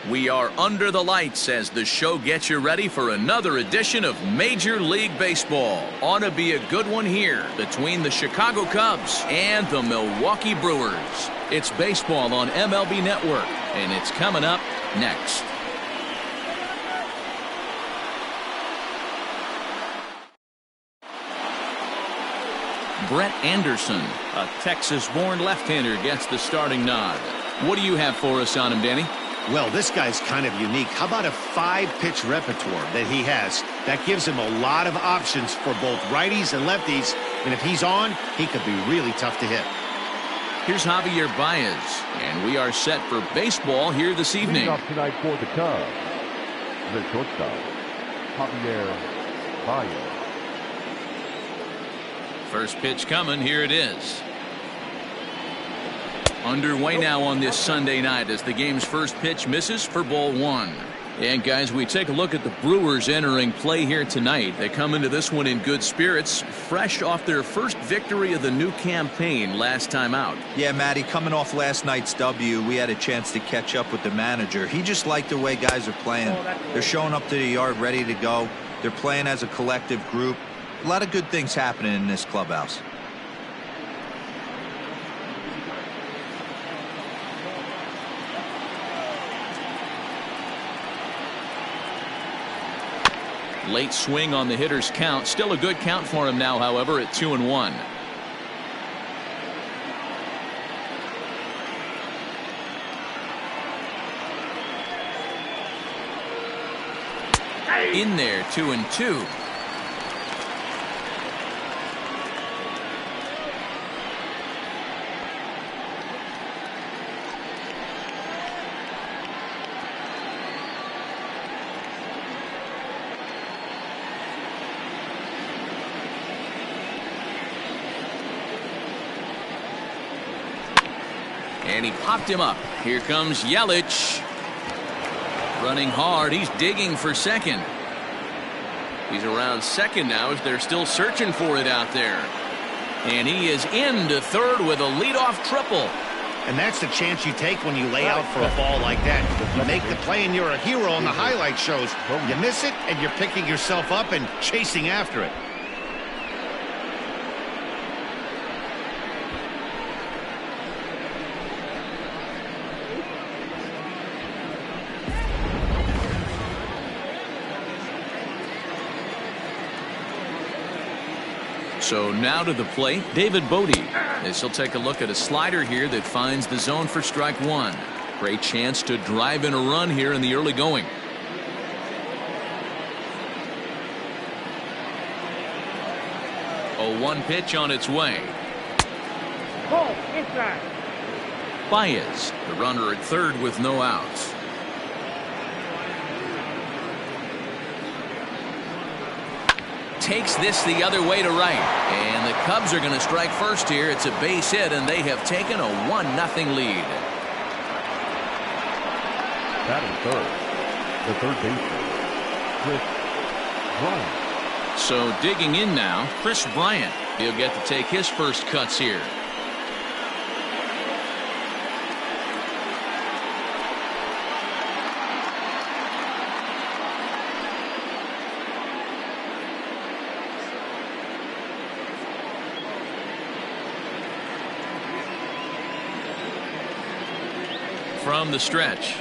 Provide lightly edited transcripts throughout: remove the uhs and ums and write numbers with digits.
We are under the lights as the show gets you ready for another edition of Major League Baseball. Ought to be a good one here between the Chicago Cubs and the Milwaukee Brewers. It's baseball on MLB Network, and it's coming up next. Brett Anderson, a Texas-born left-hander, gets the starting nod. What do you have for us on him, Danny? Well, this guy's kind of unique. How about a 5-pitch repertoire that he has? That gives him a lot of options for both righties and lefties. And if he's on, he could be really tough to hit. Here's Javier Baez, and we are set for baseball here this evening. Leading off tonight for the Cubs, the shortstop, Javier Baez. First pitch coming. Here it is. Underway now on this Sunday night as the game's first pitch misses for ball one. And guys, we take a look at the Brewers entering play here tonight. They come into this one in good spirits, fresh off their first victory of the new campaign last time out. Yeah, Matty, coming off last night's W, we had a chance to catch up with the manager. He just liked the way guys are playing. They're showing up to the yard ready to go. They're playing as a collective group. A lot of good things happening in this clubhouse. Late swing on the hitter's count. Still a good count for him now, however, at 2-1. In there, 2-2. And he popped him up. Here comes Yelich. Running hard. He's digging for second. He's around second now as they're still searching for it out there. And he is into third with a leadoff triple. And that's the chance you take when you lay out for a ball like that. You make the play and you're a hero on the highlight shows. You miss it and you're picking yourself up and chasing after it. So now to the plate, David Bodie. As he'll take a look at a slider here that finds the zone for strike one. Great chance to drive in a run here in the early going. A 1 pitch on its way. Baez, the runner at third with no outs. Takes this the other way to right, and the Cubs are going to strike first here. It's a base hit, and they have taken a 1-0 lead. Batting third, the third baseman, Chris Bryant. So digging in now, Chris Bryant. He'll get to take his first cuts here. From the stretch.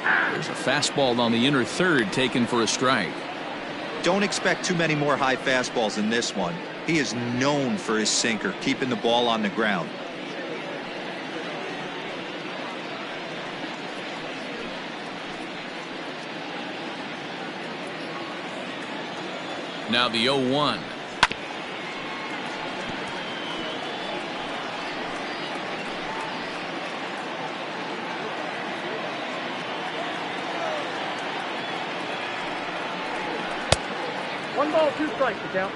There's a fastball on the inner third taken for a strike. Don't expect too many more high fastballs in this one. He is known for his sinker, keeping the ball on the ground. Now the 0-1. One ball, 2 strikes to count.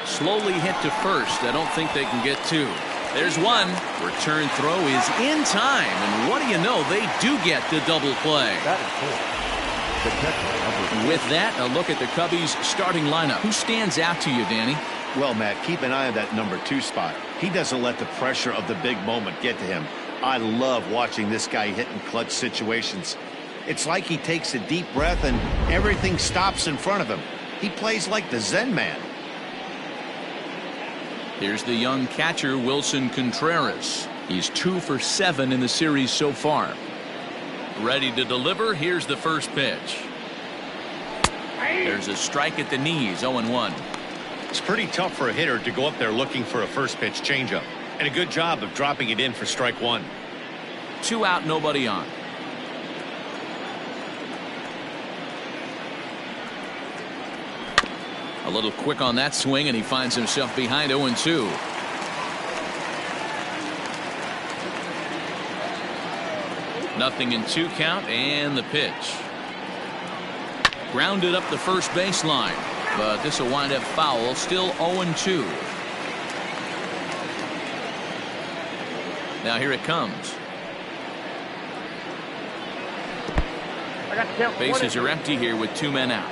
Slowly hit to first. I don't think they can get 2. There's one. Return throw is in time. And what do you know? They do get the double play. That is 4. The catcher, number 4. With that, a look at the Cubbies starting lineup. Who stands out to you, Danny? Well, Matt, keep an eye on that number 2 spot. He doesn't let the pressure of the big moment get to him. I love watching this guy hit in clutch situations. It's like he takes a deep breath and everything stops in front of him. He plays like the Zen man. Here's the young catcher, Wilson Contreras. He's 2 for 7 in the series so far. Ready to deliver. Here's the first pitch. There's a strike at the knees, 0-1. It's pretty tough for a hitter to go up there looking for a first pitch changeup. And a good job of dropping it in for strike 1. 2 out, nobody on. A little quick on that swing, and he finds himself behind 0-2. Nothing in 2 count, and the pitch. Grounded up the first baseline, but this will wind up foul. Still 0-2. Now here it comes. Bases are empty here with 2 men out.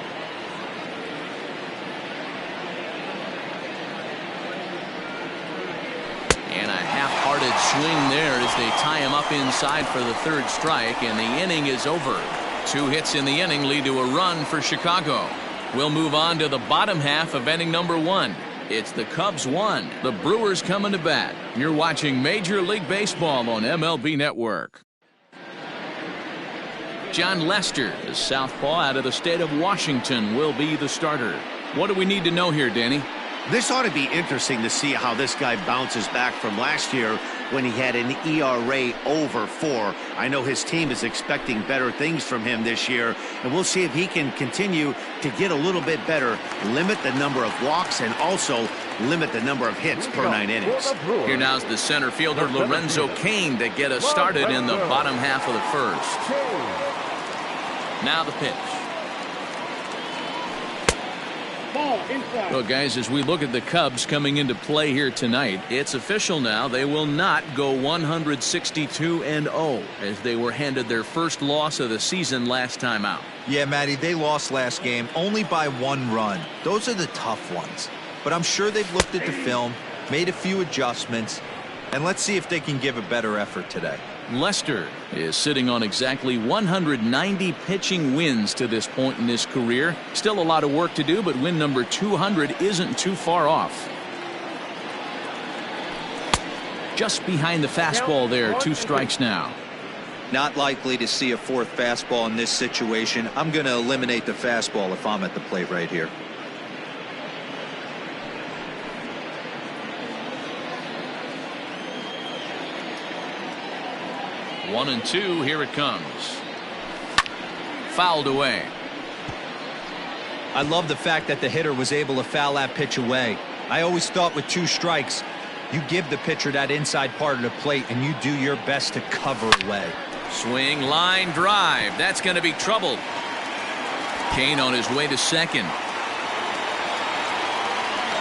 And a half-hearted swing there as they tie him up inside for the 3rd strike, and the inning is over. 2 hits in the inning lead to a run for Chicago. We'll move on to the bottom half of inning number 1. It's the Cubs 1, the Brewers coming to bat. You're watching Major League Baseball on MLB Network. John Lester, the southpaw out of the state of Washington, will be the starter. What do we need to know here, Danny? This ought to be interesting to see how this guy bounces back from last year when he had an ERA over 4. I know his team is expecting better things from him this year, and we'll see if he can continue to get a little bit better, limit the number of walks, and also limit the number of hits per 9 innings. Here now's the center fielder, Lorenzo Cain, to get us started in the bottom half of the 1st. Now the pitch. Well, guys, as we look at the Cubs coming into play here tonight, it's official now. They will not go 162-0 as they were handed their first loss of the season last time out. Yeah, Matty, they lost last game only by 1 run. Those are the tough ones. But I'm sure they've looked at the film, made a few adjustments, and let's see if they can give a better effort today. Lester is sitting on exactly 190 pitching wins to this point in his career. Still a lot of work to do, but win number 200 isn't too far off. Just behind the fastball there, 2 strikes now. Not likely to see a 4th fastball in this situation. I'm going to eliminate the fastball if I'm at the plate right here. One and 2, here it comes. Fouled away. I love the fact that the hitter was able to foul that pitch away. I always thought with 2 strikes, you give the pitcher that inside part of the plate and you do your best to cover away. Swing, line drive. That's going to be trouble. Cain on his way to second.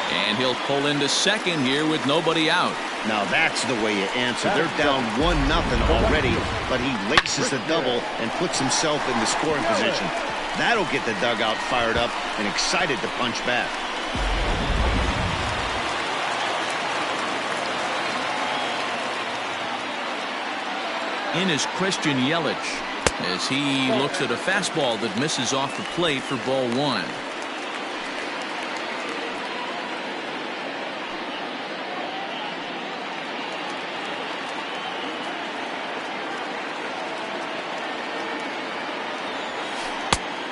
And he'll pull into second here with nobody out. Now that's the way you answer. They're down 1-0 already, but he laces the double and puts himself in the scoring position. That'll get the dugout fired up and excited to punch back. In is Christian Yelich as he looks at a fastball that misses off the plate for ball 1.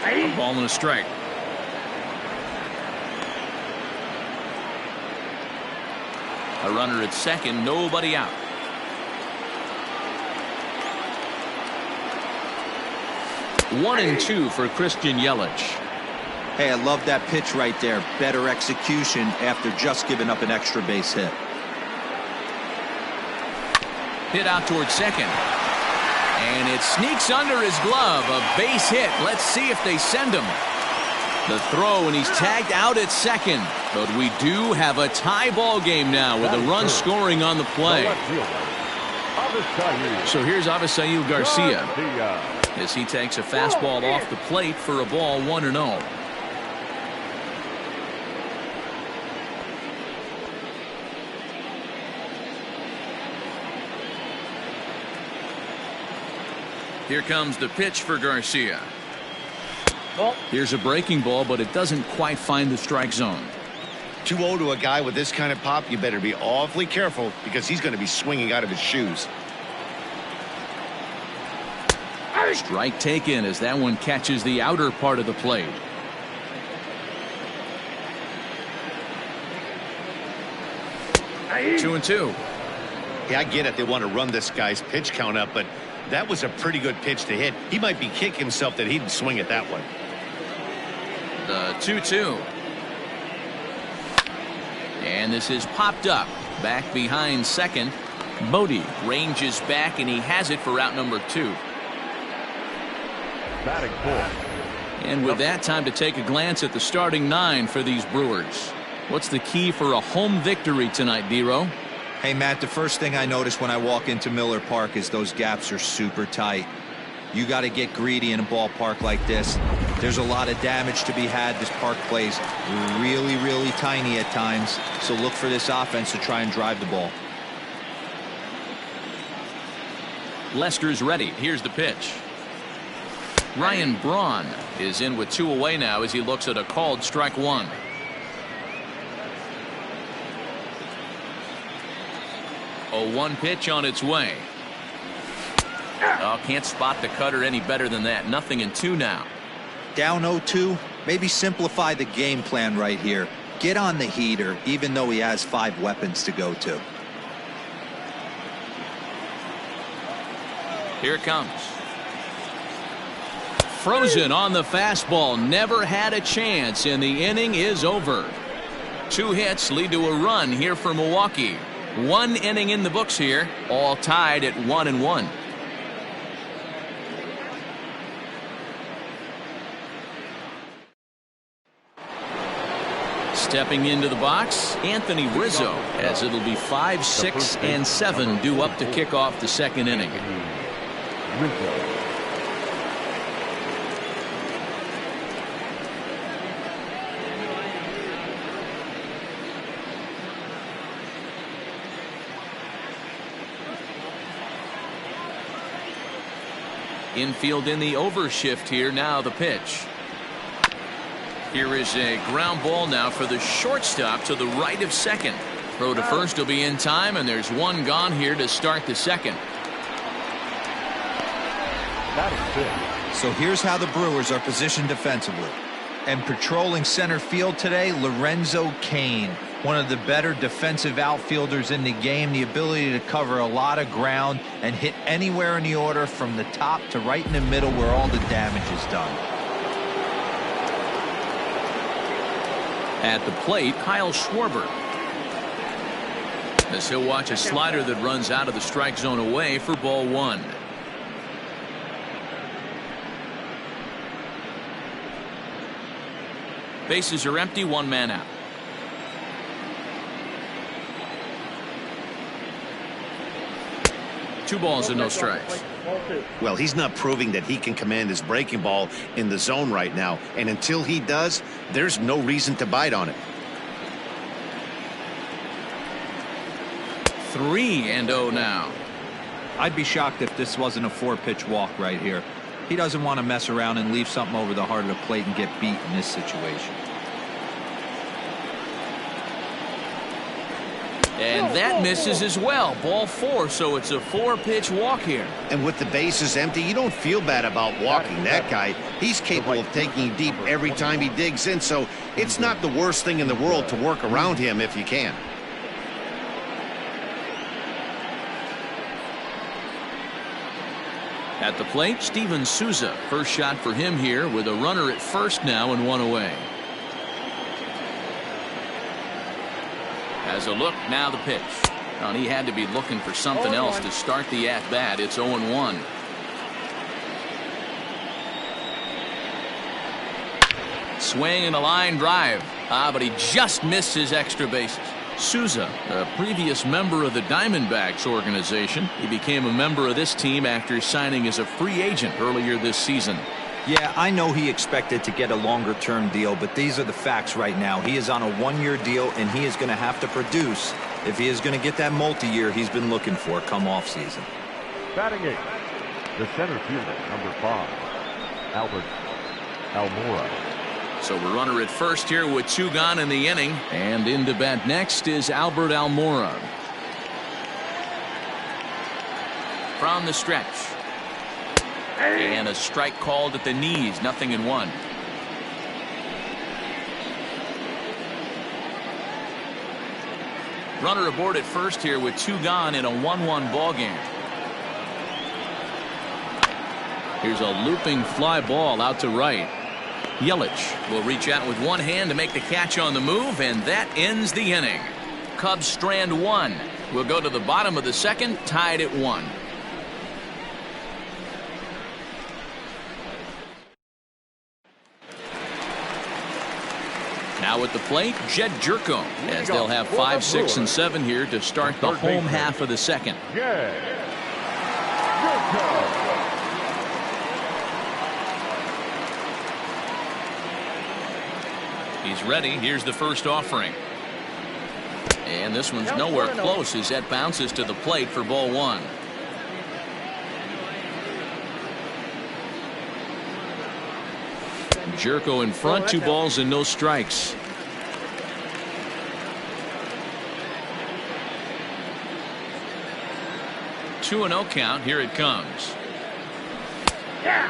A ball and a strike. A runner at second, nobody out. One and 2 for Christian Yelich. Hey, I love that pitch right there. Better execution after just giving up an extra base hit. Hit out towards second. And it sneaks under his glove. A base hit. Let's see if they send him. The throw, and he's tagged out at second. But we do have a tie ball game now with a run scoring on the play. So here's Avisail Garcia as he takes a fastball off the plate for a ball 1-0. Here comes the pitch for Garcia. Ball. Here's a breaking ball, but it doesn't quite find the strike zone. 2-0 to a guy with this kind of pop, you better be awfully careful because he's going to be swinging out of his shoes. Strike taken as that one catches the outer part of the plate. Aye. 2-2. Yeah, I get it. They want to run this guy's pitch count up, but that was a pretty good pitch to hit. He might be kicking himself that he didn't swing at that one. The 2-2. And this is popped up. Back behind second. Bodie ranges back, and he has it for out number 2. Batting fourth. And with that, time to take a glance at the starting 9 for these Brewers. What's the key for a home victory tonight, D-Row? Hey, Matt, the first thing I notice when I walk into Miller Park is those gaps are super tight. You got to get greedy in a ballpark like this. There's a lot of damage to be had. This park plays really, really tiny at times. So look for this offense to try and drive the ball. Lester's ready. Here's the pitch. Ryan Braun is in with 2 away now as he looks at a called strike 1. A 1 pitch on its way. Oh, can't spot the cutter any better than that. Nothing in 2 now. Down 0-2, maybe simplify the game plan right here. Get on the heater, even though he has 5 weapons to go to. Here it comes. Frozen on the fastball. Never had a chance, and the inning is over. 2 hits lead to a run here for Milwaukee. 1 inning in the books here, all tied at 1-1. Stepping into the box, Anthony Rizzo, as it'll be 5, 6, and 7 due up to kick off the second inning. Rizzo. Infield in the overshift here. Now the pitch. Here is a ground ball now for the shortstop to the right of second. Throw to first will be in time, and there's 1 gone here to start the second. So here's how the Brewers are positioned defensively. And patrolling center field today, Lorenzo Cain, one of the better defensive outfielders in the game. The ability to cover a lot of ground and hit anywhere in the order from the top to right in the middle where all the damage is done. At the plate, Kyle Schwarber. As he'll watch a slider that runs out of the strike zone away for ball 1. Bases are empty, 1 man out. Two balls and no strikes. Well, he's not proving that he can command his breaking ball in the zone right now. And until he does, there's no reason to bite on it. 3-0 now. I'd be shocked if this wasn't a 4-pitch walk right here. He doesn't want to mess around and leave something over the heart of the plate and get beat in this situation. And that misses as well. Ball 4, so it's a 4-pitch walk here. And with the bases empty, you don't feel bad about walking that guy. He's capable of taking you deep every time he digs in, so it's not the worst thing in the world to work around him if you can. At the plate, Steven Souza. First shot for him here with a runner at first now and 1 away. As a look, now the pitch. And he had to be looking for something else to start the at-bat. It's 0-1. Swing and a line drive. But he just missed his extra bases. Souza, a previous member of the Diamondbacks organization. He became a member of this team after signing as a free agent earlier this season. Yeah, I know he expected to get a longer-term deal, but these are the facts right now. He is on a 1-year deal, and he is going to have to produce if he is going to get that multi-year he's been looking for come off season. Batting 8. The center fielder, number 5, Albert Almora. So we're runner at first here with 2 gone in the inning. And in to bat next is Albert Almora. From the stretch. And a strike called at the knees. 0-1. Runner aboard at first here with 2 gone in a 1-1 ball game. Here's a looping fly ball out to right. Yelich will reach out with one hand to make the catch on the move, and that ends the inning. Cubs strand 1. We'll go to the bottom of the second, tied at 1. Now at the plate, Jed Jerko, as they'll have 5, 6, and 7 here to start the home half of the second. He's ready. Here's the first offering. And this one's nowhere close as that bounces to the plate for ball 1. Jerko in front, 2 balls and no strikes. Two 2-0 count. Here it comes. Yeah.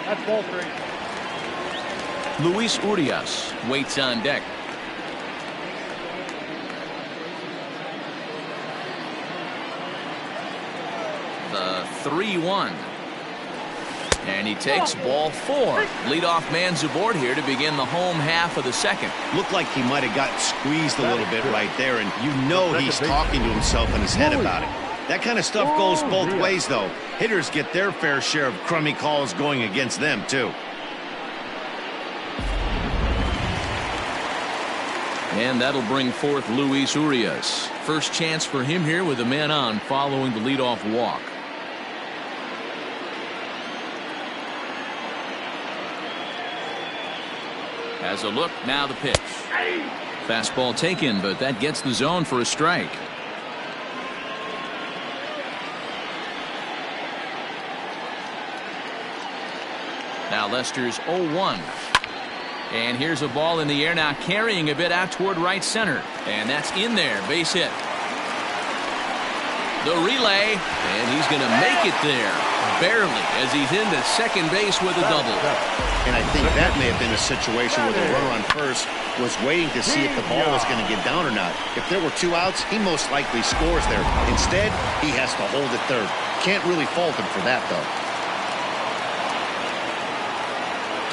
That's ball 3. Luis Urias waits on deck. The 3-1. And he takes ball 4. Leadoff man's aboard here to begin the home half of the second. Looked like he might have got squeezed a little bit right there, and you know he's talking to himself in his head about it. That kind of stuff goes both ways, though. Hitters get their fair share of crummy calls going against them, too. And that'll bring forth Luis Urias. First chance for him here with a man on following the leadoff walk. Has a look, now the pitch. Fastball taken, but that gets the zone for a strike. Now Lester's 0-1. And here's a ball in the air now, carrying a bit out toward right center. And that's in there, base hit. The relay, and he's going to make it there. Barely, as he's into second base with a double. And I think that may have been a situation where the runner on first was waiting to see if the ball was going to get down or not. If there were 2 outs, he most likely scores there. Instead, he has to hold it third. Can't really fault him for that, though.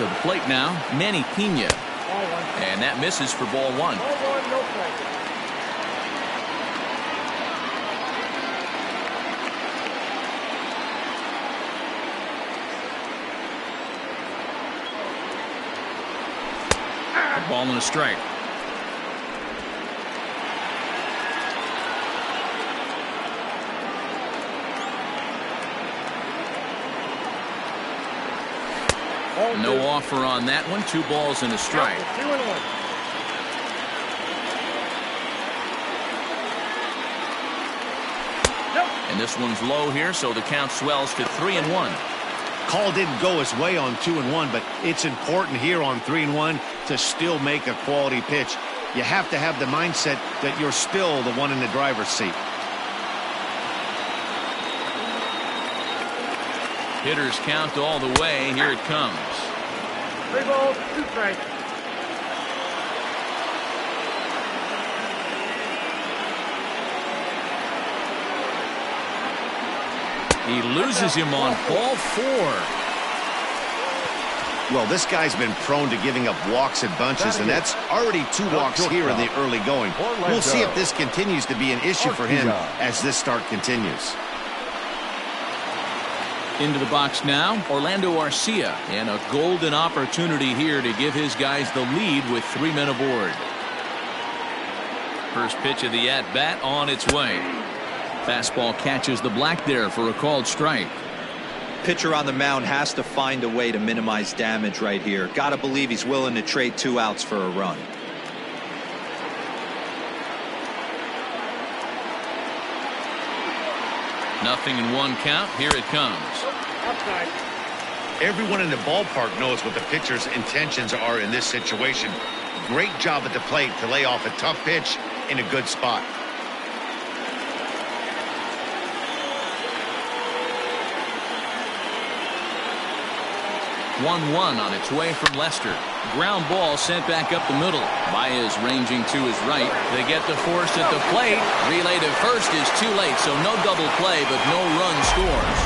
To the plate now, Manny Pena. And that misses for ball 1. Ball 1, no strike. Ball and a strike. No offer on that one. 2 balls and a strike. 2-1. And this one's low here, so the count swells to 3-1. Call didn't go his way on 2-1, but it's important here on 3-1 to still make a quality pitch. You have to have the mindset that you're still the one in the driver's seat. Hitters count all the way. Here it comes. 3 balls, 2 strikes. He loses him on ball 4. Well, this guy's been prone to giving up walks and bunches, and that's already 2 walks here in the early going. We'll see if this continues to be an issue for him as this start continues. Into the box now, Orlando Arcia, and a golden opportunity here to give his guys the lead with 3 men aboard. First pitch of the at-bat on its way. Fastball catches the black there for a called strike. Pitcher on the mound has to find a way to minimize damage right here. Got to believe he's willing to trade 2 outs for a run. 0-1 count. Here it comes. Outside. Everyone in the ballpark knows what the pitcher's intentions are in this situation. Great job at the plate to lay off a tough pitch in a good spot. 1-1 on its way from Lester. Ground ball sent back up the middle. Baez ranging to his right. They get the force at the plate. Relay to first is too late, so no double play, but no run scores.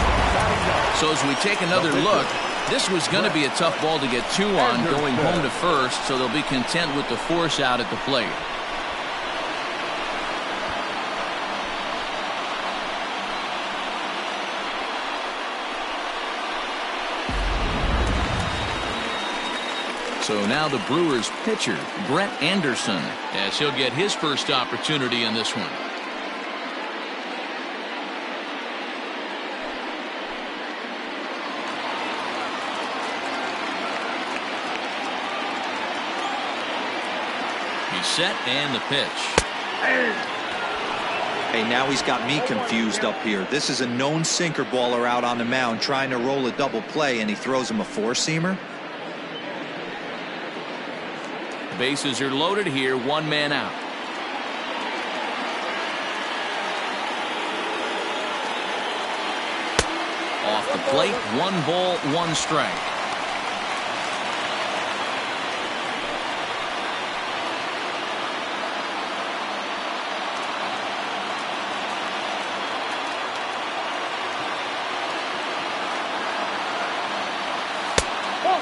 So as we take another look, this was going to be a tough ball to get two on going home to first, so they'll be content with the force out at the plate. So now the Brewers pitcher, Brett Anderson, as he'll get his first opportunity in this one. He's set and the pitch. Hey, now he's got me confused up here. This is a known sinker baller out on the mound trying to roll a double play, and he throws him a four-seamer. Bases are loaded here, one man out. Off the plate, 1 ball, 1 strike.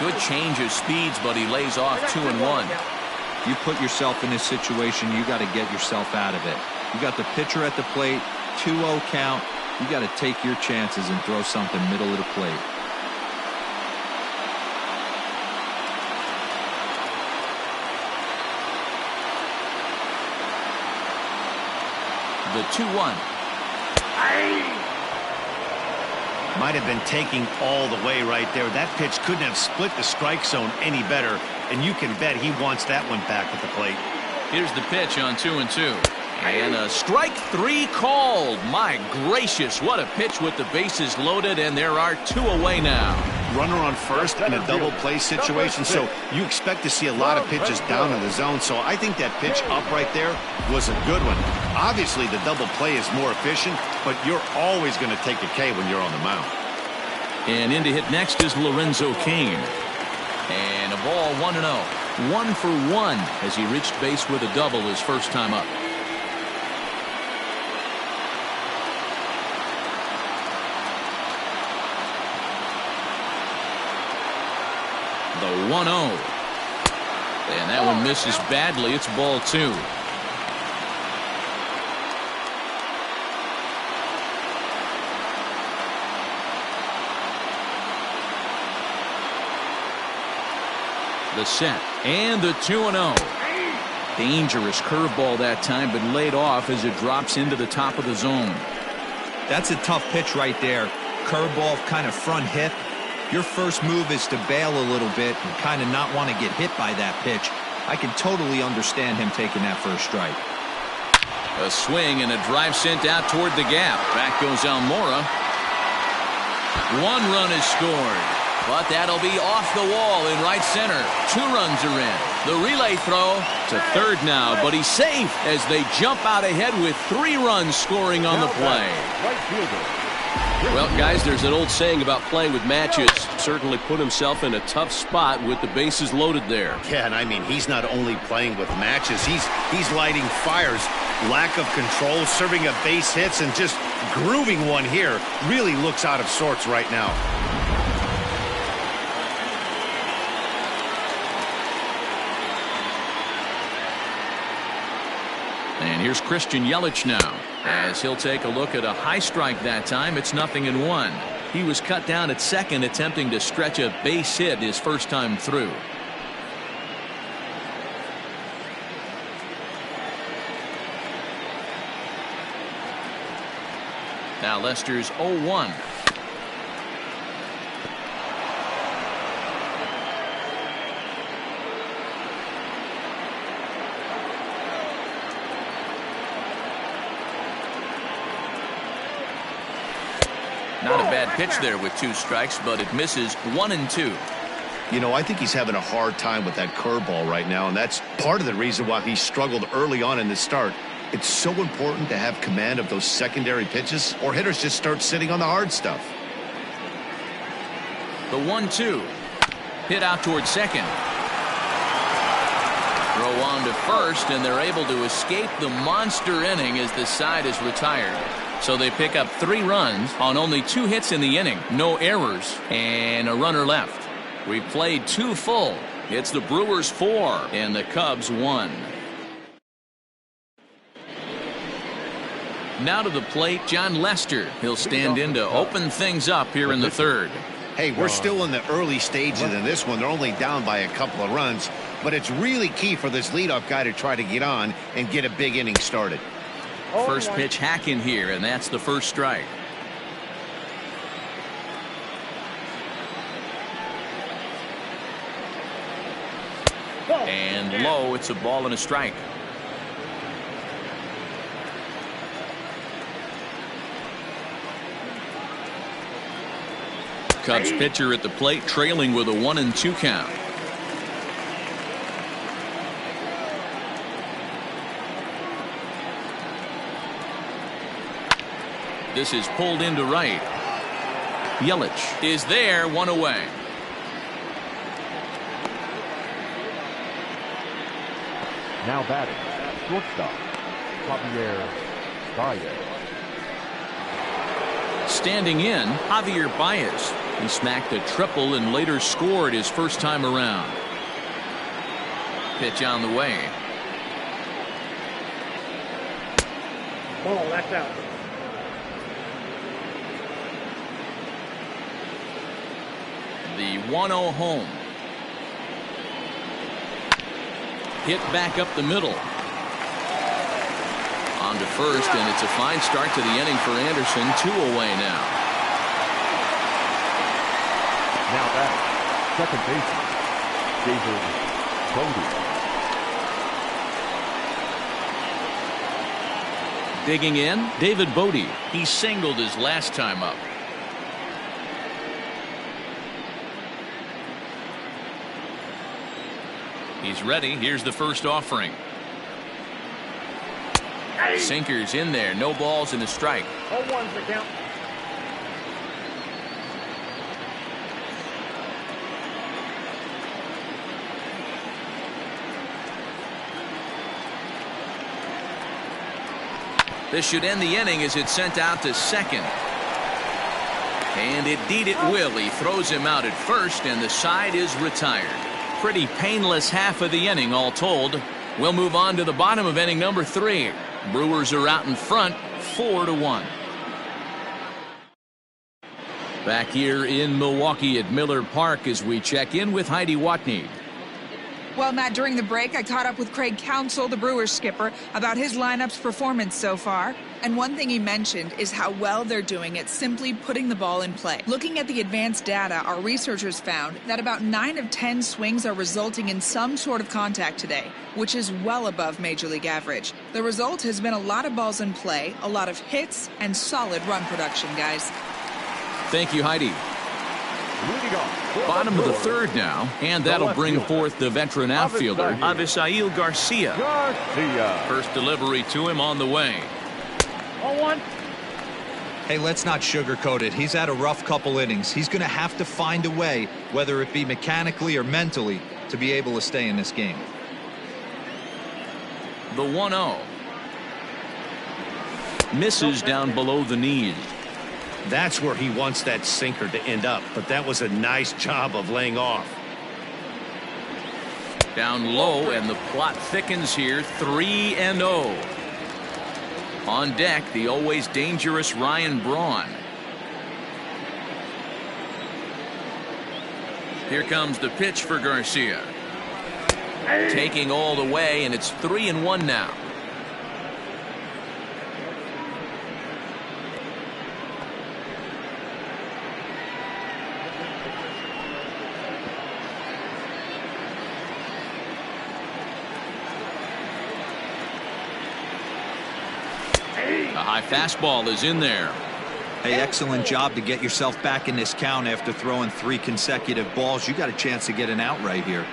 Good change of speeds, but he lays off 2-1. You put yourself in this situation, you got to get yourself out of it. You got the pitcher at the plate, 2-0 count. You got to take your chances and throw something middle of the plate. The 2-1. Might have been taking all the way right there. That pitch couldn't have split the strike zone any better, and you can bet he wants that one back at the plate. Here's the pitch on 2-2. And a strike 3 called. My gracious, what a pitch with the bases loaded, and there are 2 away now. Runner on first in a double play situation, so you expect to see a lot of pitches down in the zone. So I think that pitch up right there was a good one. Obviously, the double play is more efficient, but you're always going to take a K when you're on the mound. And in to hit next is Lorenzo Cain. And a ball 1-0. 1 for 1 as he reached base with a double his first time up. The 1-0. And that one misses badly. It's ball 2. The set and the 2-0. Dangerous curveball that time, but laid off as it drops into the top of the zone. That's a tough pitch right there. Curveball, kind of front hip. Your first move is to bail a little bit and kind of not want to get hit by that pitch. I can totally understand him taking that first strike. A swing and a drive sent out toward the gap. Back goes Almora. 1 run is scored, but that'll be off the wall in right center. 2 runs are in. The relay throw to third now, but he's safe as they jump out ahead with 3 runs scoring on the play. Right fielder. Well, guys, there's an old saying about playing with matches. Certainly put himself in a tough spot with the bases loaded there. Yeah, and I mean, he's not only playing with matches, he's lighting fires. Lack of control, serving up base hits, and just grooving one here. Really looks out of sorts right now. And here's Christian Yelich now, as he'll take a look at a high strike that time. It's 0-1. He was cut down at second, attempting to stretch a base hit his first time through. Now Lester's 0-1. Not a bad pitch there with 2 strikes, but it misses 1-2. You know, I think he's having a hard time with that curveball right now, and that's part of the reason why he struggled early on in the start. It's so important to have command of those secondary pitches, or hitters just start sitting on the hard stuff. The 1-2. Hit out towards second. Throw on to first, and they're able to escape the monster inning as the side is retired. So they pick up 3 runs on only 2 hits in the inning, no errors, and a runner left. We've played 2 full. It's the Brewers 4 and the Cubs 1. Now to the plate, John Lester. He'll stand in to open things up here in the 3rd. Hey, we're still in the early stages in this one. They're only down by a couple of runs, but it's really key for this leadoff guy to try to get on and get a big inning started. First pitch hack in here, and that's the first strike. And low, it's a ball and a strike. Cubs pitcher at the plate, trailing with a 1-2 count. This is pulled into right. Yelich is there, 1 away. Now batting, shortstop, Javier Baez. Standing in, Javier Baez. He smacked a triple and later scored his first time around. Pitch on the way. Ball, that's out. The 1-0 home. Hit back up the middle. On to first, and it's a fine start to the inning for Anderson. 2 away now. Now back, second baseman, David Bodie. Digging in, David Bodie. He singled his last time up. He's ready. Here's the first offering. Sinkers in there. No balls and a strike. 0-1's the count. This should end the inning as it's sent out to second. And indeed it will. He throws him out at first, and the side is retired. Pretty painless half of the inning, all told. We'll move on to the bottom of inning number 3. Brewers are out in front, 4-1. Back here in Milwaukee at Miller Park as we check in with Heidi Watney. Well, Matt, during the break, I caught up with Craig Counsell, the Brewers skipper, about his lineup's performance so far. And one thing he mentioned is how well they're doing at simply putting the ball in play. Looking at the advanced data, our researchers found that about 9 of 10 swings are resulting in some sort of contact today, which is well above Major League average. The result has been a lot of balls in play, a lot of hits, and solid run production, guys. Thank you, Heidi. Bottom of the 3rd now, and that'll bring forth the veteran outfielder, Avisail Garcia. First delivery to him on the way. 0-1. Hey, let's not sugarcoat it. He's had a rough couple innings. He's going to have to find a way, whether it be mechanically or mentally, to be able to stay in this game. The 1-0. Misses down below the knees. That's where he wants that sinker to end up, but that was a nice job of laying off. Down low, and the plot thickens here. 3-0. On deck, the always dangerous Ryan Braun. Here comes the pitch for Garcia. Taking all the way, and it's 3-1 now. A high fastball is in there. Hey, excellent job to get yourself back in this count after throwing 3 consecutive balls. You got a chance to get an out right here.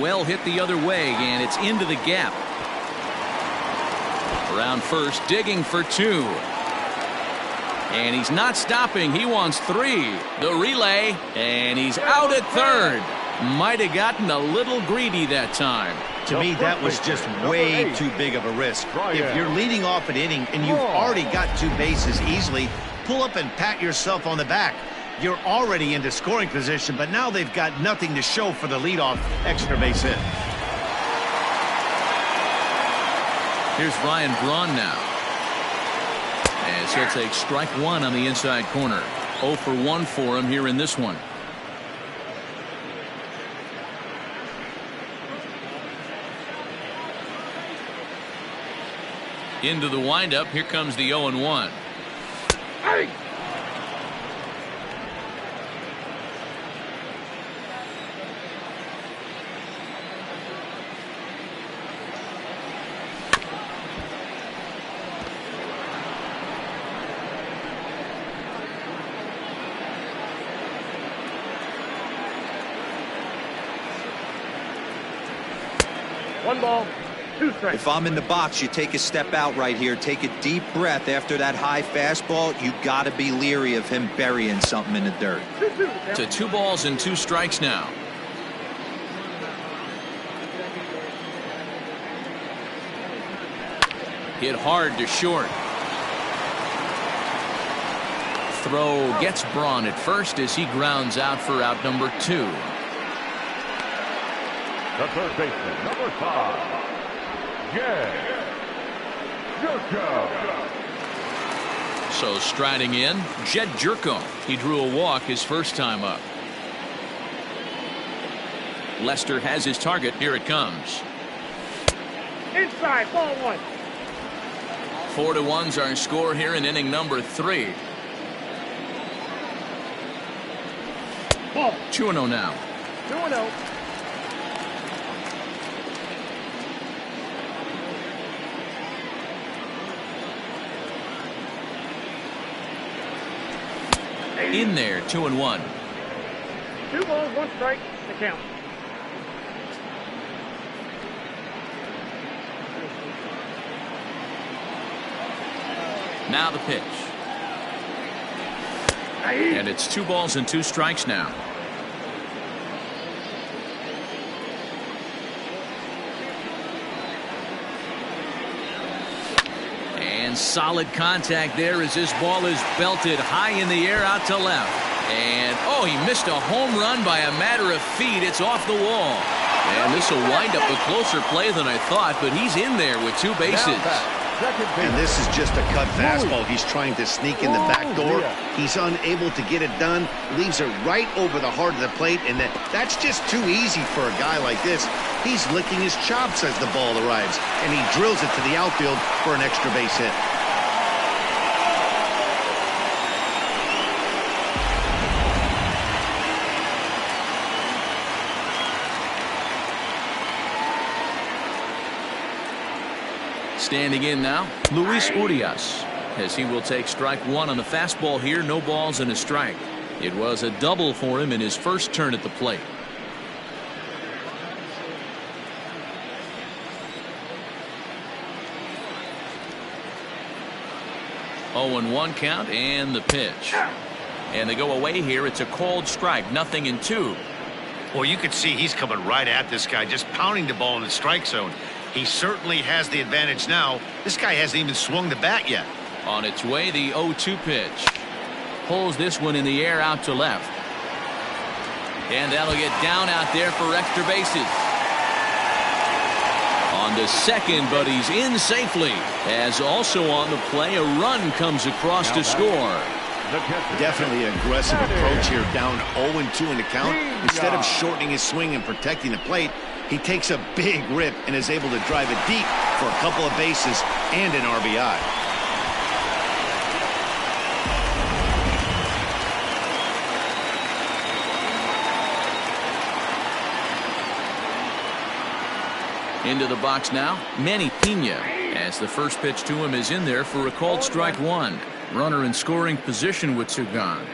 Well hit the other way, and it's into the gap. Around first, digging for 2. And he's not stopping. He wants 3. The relay, and he's out at third. Might have gotten a little greedy that time. To me, that was just way too big of a risk. If you're leading off an inning and you've already got 2 bases easily, pull up and pat yourself on the back. You're already into scoring position, but now they've got nothing to show for the leadoff extra base hit. Here's Ryan Braun now, as he'll take strike 1 on the inside corner. 0 for 1 for him here in this one. Into the windup. Here comes the 0-1. Hey! One ball, 2 strikes. If I'm in the box, you take a step out right here. Take a deep breath after that high fastball. You got to be leery of him burying something in the dirt. 2-2. To 2 balls and 2 strikes now. Hit hard to short. Throw gets Braun at first as he grounds out for out number 2. The third baseman, number 5, Jed Jerko. So striding in, Jed Jerko. He drew a walk his first time up. Lester has his target. Here it comes. Inside, ball 1. 4-1's our score here in inning number 3. Ball. 2-0 now. 2-0. In there, 2-1. 2 balls, 1 strike, the count. Now the pitch. And it's 2 balls and 2 strikes now. And solid contact there as this ball is belted high in the air out to left. And, oh, he missed a home run by a matter of feet. It's off the wall. And this will wind up a closer play than I thought, but he's in there with 2 bases. And this is just a cut fastball. He's trying to sneak in the back door. He's unable to get it done. Leaves it right over the heart of the plate, and that's just too easy for a guy like this. He's licking his chops as the ball arrives, and he drills it to the outfield for an extra base hit. Standing in now, Luis Urias, as he will take strike 1 on the fastball here. No balls and a strike. It was a double for him in his first turn at the plate. Oh, and 1 count, and the pitch. And they go away here. It's a called strike, 0-2. Well, you can see he's coming right at this guy, just pounding the ball in the strike zone. He certainly has the advantage now. This guy hasn't even swung the bat yet. On its way, the 0-2 pitch. Pulls this one in the air out to left. And that'll get down out there for extra bases. On to second, but he's in safely. As also on the play, a run comes across to score. Definitely an aggressive approach here, down 0-2 in the count. Instead of shortening his swing and protecting the plate, he takes a big rip and is able to drive it deep for a couple of bases and an RBI. Into the box now, Manny Pena, as the first pitch to him is in there for a called strike one. Runner in scoring position with two gone.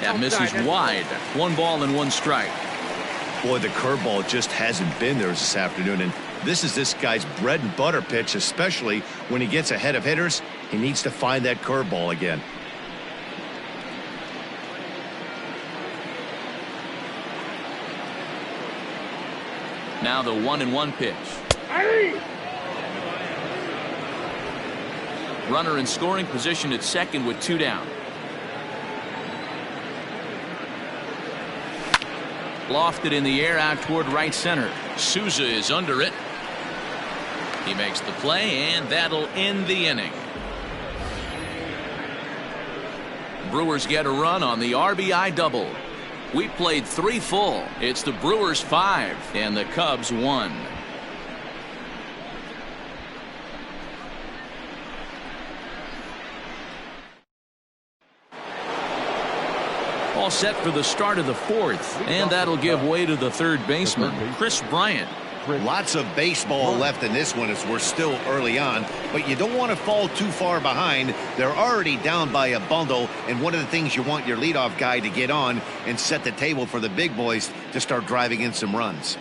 That misses wide. 1 ball and 1 strike. Boy, the curveball just hasn't been there this afternoon, and this is this guy's bread and butter pitch, especially when he gets ahead of hitters. He needs to find that curveball again. Now the 1-1 pitch. Runner in scoring position at second with 2 down. Lofted in the air out toward right center. Souza is under it. He makes the play, and that'll end the inning. Brewers get a run on the RBI double. We played 3 full. It's the Brewers 5 and the Cubs 1. All set for the start of the 4th, and that'll give way to the third baseman, Chris Bryant. Lots of baseball left in this one as we're still early on, but you don't want to fall too far behind. They're already down by a bundle, and one of the things you want your leadoff guy to get on and set the table for the big boys to start driving in some runs.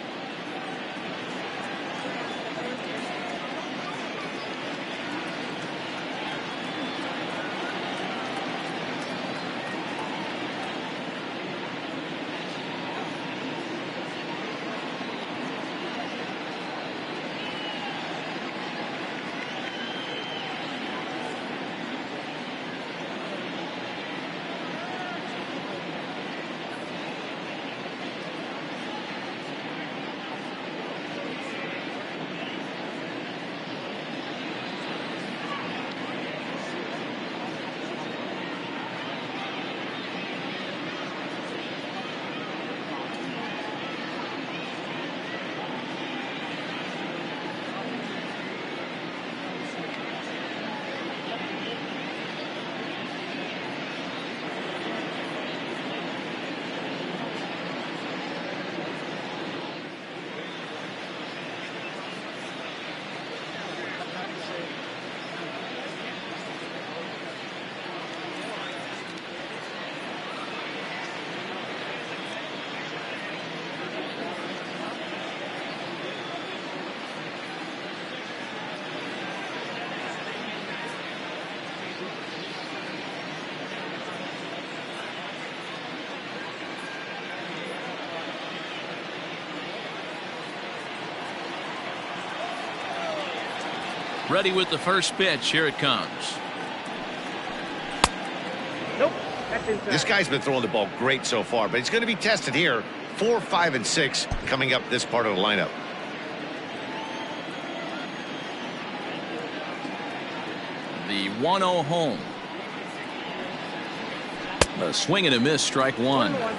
Ready with the first pitch. Here it comes. Nope. That's inside. This guy's been throwing the ball great so far, but he's going to be tested here. 4, 5, and 6 coming up this part of the lineup. The 1-0 home. A swing and a miss, strike one. 1-1.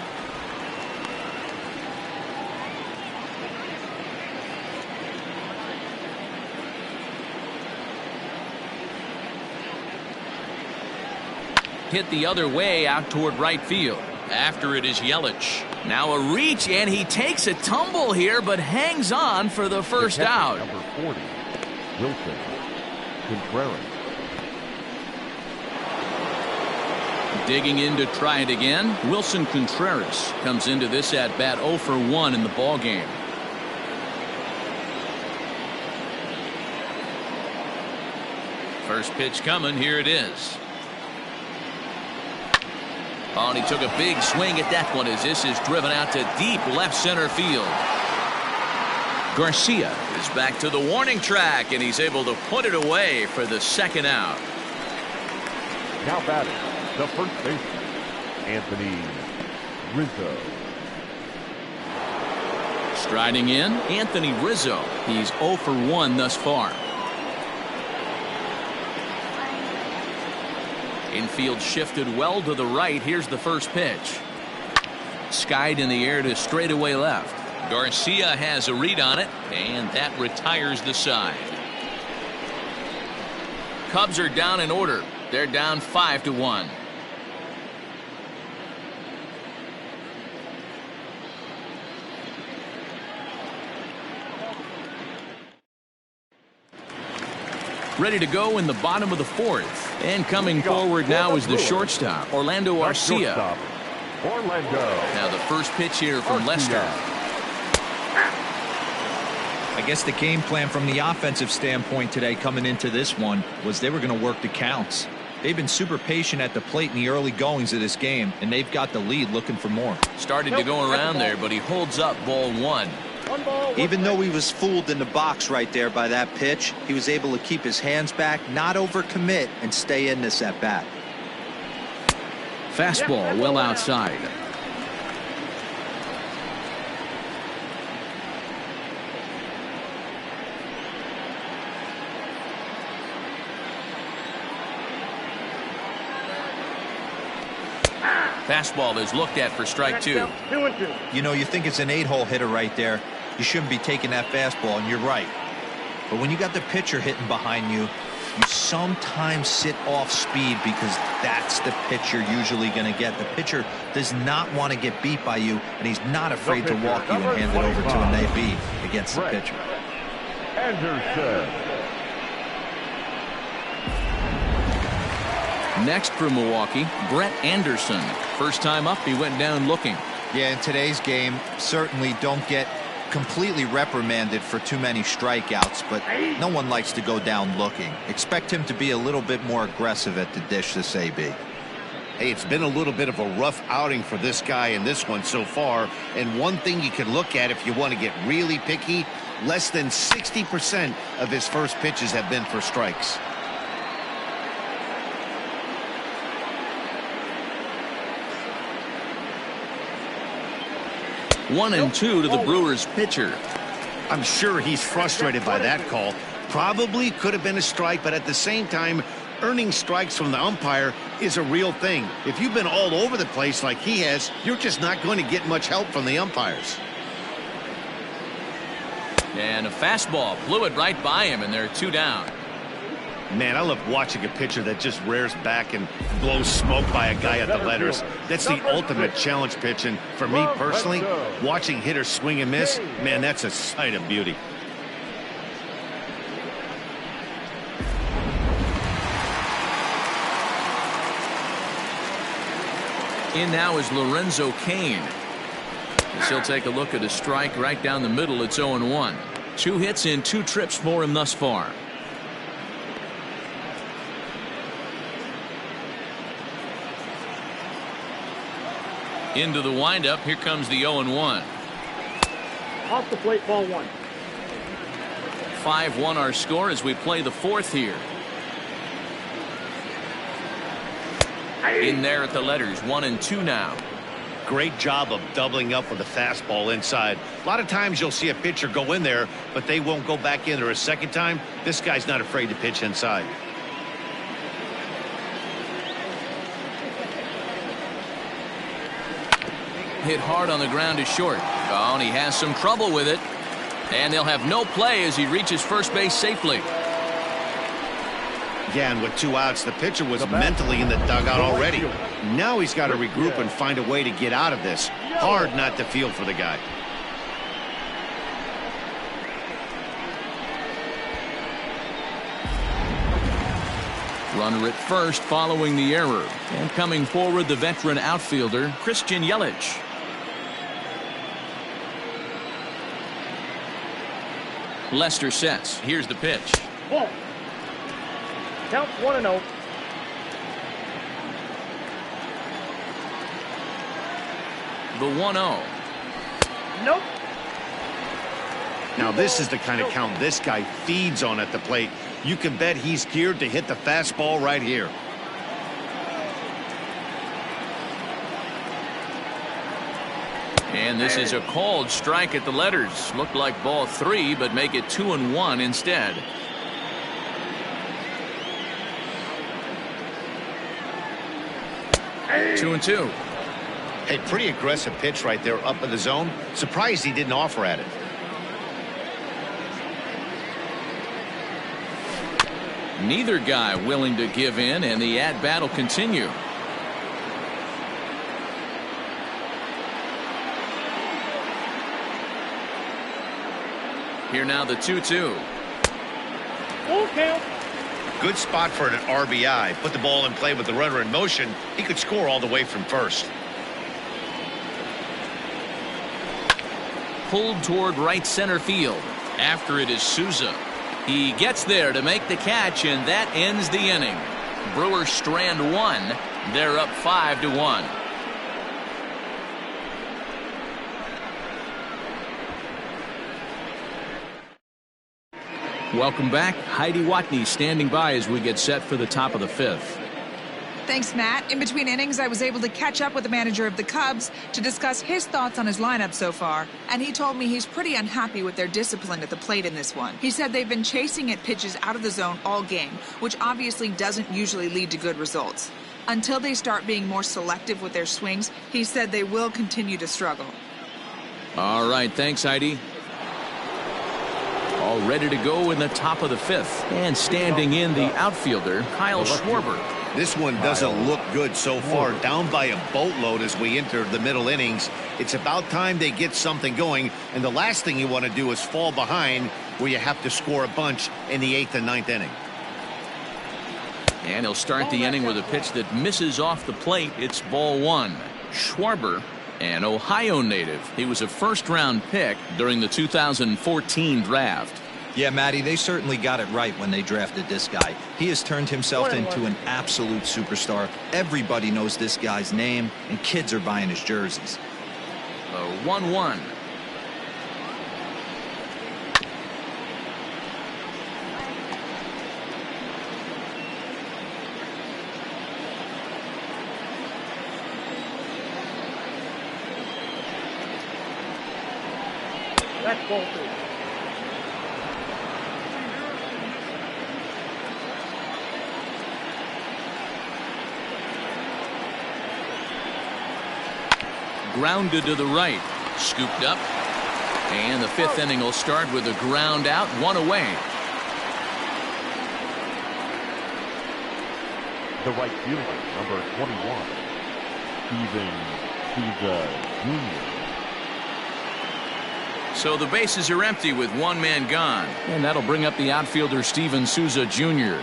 Hit the other way out toward right field. After it is Yelich. Now a reach, and he takes a tumble here, but hangs on for the first out. Number 40, Wilson Contreras. Digging in to try it again. Wilson Contreras comes into this at bat 0 for 1 in the ball game. First pitch coming. Here it is. Oh, and he took a big swing at that one as this is driven out to deep left center field. Garcia is back to the warning track, and he's able to put it away for the second out. Now batting, the first baseman, Anthony Rizzo. Striding in, Anthony Rizzo. He's 0 for 1 thus far. Infield shifted well to the right. Here's the first pitch. Skied in the air to straightaway left. Garcia has a read on it, and that retires the side. Cubs are down in order. They're down 5-1. Ready to go in the bottom of the fourth. And coming forward now is the shortstop, Orlando Arcia. Now the first pitch here from Lester. I guess the game plan from the offensive standpoint today coming into this one was they were going to work the counts. They've been super patient at the plate in the early goings of this game, and they've got the lead looking for more. Started to go around there, but he holds up ball one. Even though he was fooled in the box right there by that pitch, he was able to keep his hands back, not overcommit, and stay in this at bat. Fastball well outside. Fastball is looked at for strike two. 2-2. You know, you think it's an 8-hole hitter right there. You shouldn't be taking that fastball, and you're right. But when you got the pitcher hitting behind you, you sometimes sit off speed because that's the pitch you're usually going to get. The pitcher does not want to get beat by you, and he's not afraid to walk you and hand it over to an AB against the pitcher. Anderson. Next for Milwaukee, Brett Anderson. First time up, he went down looking. Yeah, in today's game, certainly don't get completely reprimanded for too many strikeouts, but no one likes to go down looking. Expect him to be a little bit more aggressive at the dish this AB. Hey, it's been a little bit of a rough outing for this guy in this one so far, and one thing you can look at if you want to get really picky, less than 60% of his first pitches have been for strikes. One and two to the Brewers pitcher. I'm sure he's frustrated by that call. Probably could have been a strike, but at the same time, earning strikes from the umpire is a real thing. If you've been all over the place like he has, you're just not going to get much help from the umpires. And a fastball blew it right by him, and they're two down. Man, I love watching a pitcher that just rears back and blows smoke by a guy at the letters. That's the ultimate challenge pitch, and for me personally, watching hitters swing and miss, man, that's a sight of beauty. In now is Lorenzo Cain. As he'll take a look at a strike right down the middle. It's 0-1. 2 hits in 2 trips for him thus far. Into the windup. Here comes the 0-1. Off the plate, ball one. 5-1 our score as we play the fourth here. In there at the letters, 1-2 now. Great job of doubling up with a fastball inside. A lot of times you'll see a pitcher go in there, but they won't go back in there a second time. This guy's not afraid to pitch inside. Hit hard on the ground to short. Oh, and he has some trouble with it. And they'll have no play as he reaches first base safely. Yeah, and with 2 outs, the pitcher was mentally in the dugout already. Now he's got to regroup and find a way to get out of this. Hard not to feel for the guy. Runner at first following the error. And coming forward, the veteran outfielder, Christian Yelich. Lester sets. Here's the pitch. Ball. Count 1-0. The 1-0. Nope. Now this is the kind of count this guy feeds on at the plate. You can bet he's geared to hit the fastball right here. And this is a called strike at the letters. Looked like ball 3, but make it 2-1 instead. Two and two. A pretty aggressive pitch right there up in the zone. Surprised he didn't offer at it. Neither guy willing to give in, and the at-bat will continue. Here now the 2-2. Full count. Good spot for an RBI. Put the ball in play with the runner in motion. He could score all the way from first. Pulled toward right center field. After it is Souza. He gets there to make the catch, and that ends the inning. Brewers strand one. They're up 5-1. Welcome back. Heidi Watney standing by as we get set for the top of the fifth. Thanks, Matt. In between innings, I was able to catch up with the manager of the Cubs to discuss his thoughts on his lineup so far, and he told me he's pretty unhappy with their discipline at the plate in this one. He said they've been chasing at pitches out of the zone all game, which obviously doesn't usually lead to good results. Until they start being more selective with their swings, he said they will continue to struggle. All right, thanks, Heidi. All ready to go in the top of the fifth. And standing in, the outfielder, Kyle Schwarber. This one doesn't look good so far. Down by a boatload as we enter the middle innings. It's about time they get something going, and the last thing you want to do is fall behind where you have to score a bunch in the 8th and 9th inning. And he'll start the inning with a pitch that misses off the plate. It's ball one. Schwarber, an Ohio native. He was a first-round pick during the 2014 draft. Yeah, Matty, they certainly got it right when they drafted this guy. He has turned himself into an absolute superstar. Everybody knows this guy's name, and kids are buying his jerseys. A 1-1. That's ball two. Grounded to the right. Scooped up. And the fifth inning will start with a ground out, one away. The right fielder, number 21, Steven Souza Jr. So the bases are empty with one man gone. And that'll bring up the outfielder Steven Souza Jr.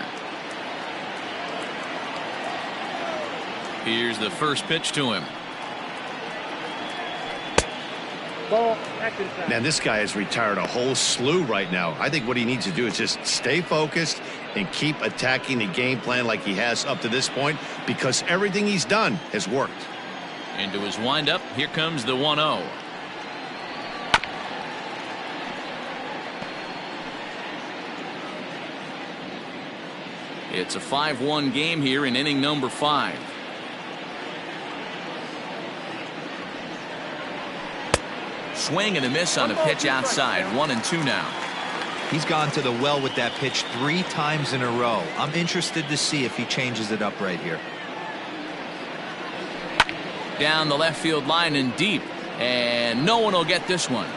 Here's the first pitch to him. Ball, back inside. Man, this guy has retired a whole slew right now. I think what he needs to do is just stay focused and keep attacking the game plan like he has up to this point, because everything he's done has worked. Into his windup, here comes the 1-0. It's a 5-1 game here in inning number 5. Swing and a miss on a pitch outside. 1-2 now. He's gone to the well with that pitch 3 times in a row. I'm interested to see if he changes it up right here. Down the left field line and deep. And no one will get this one.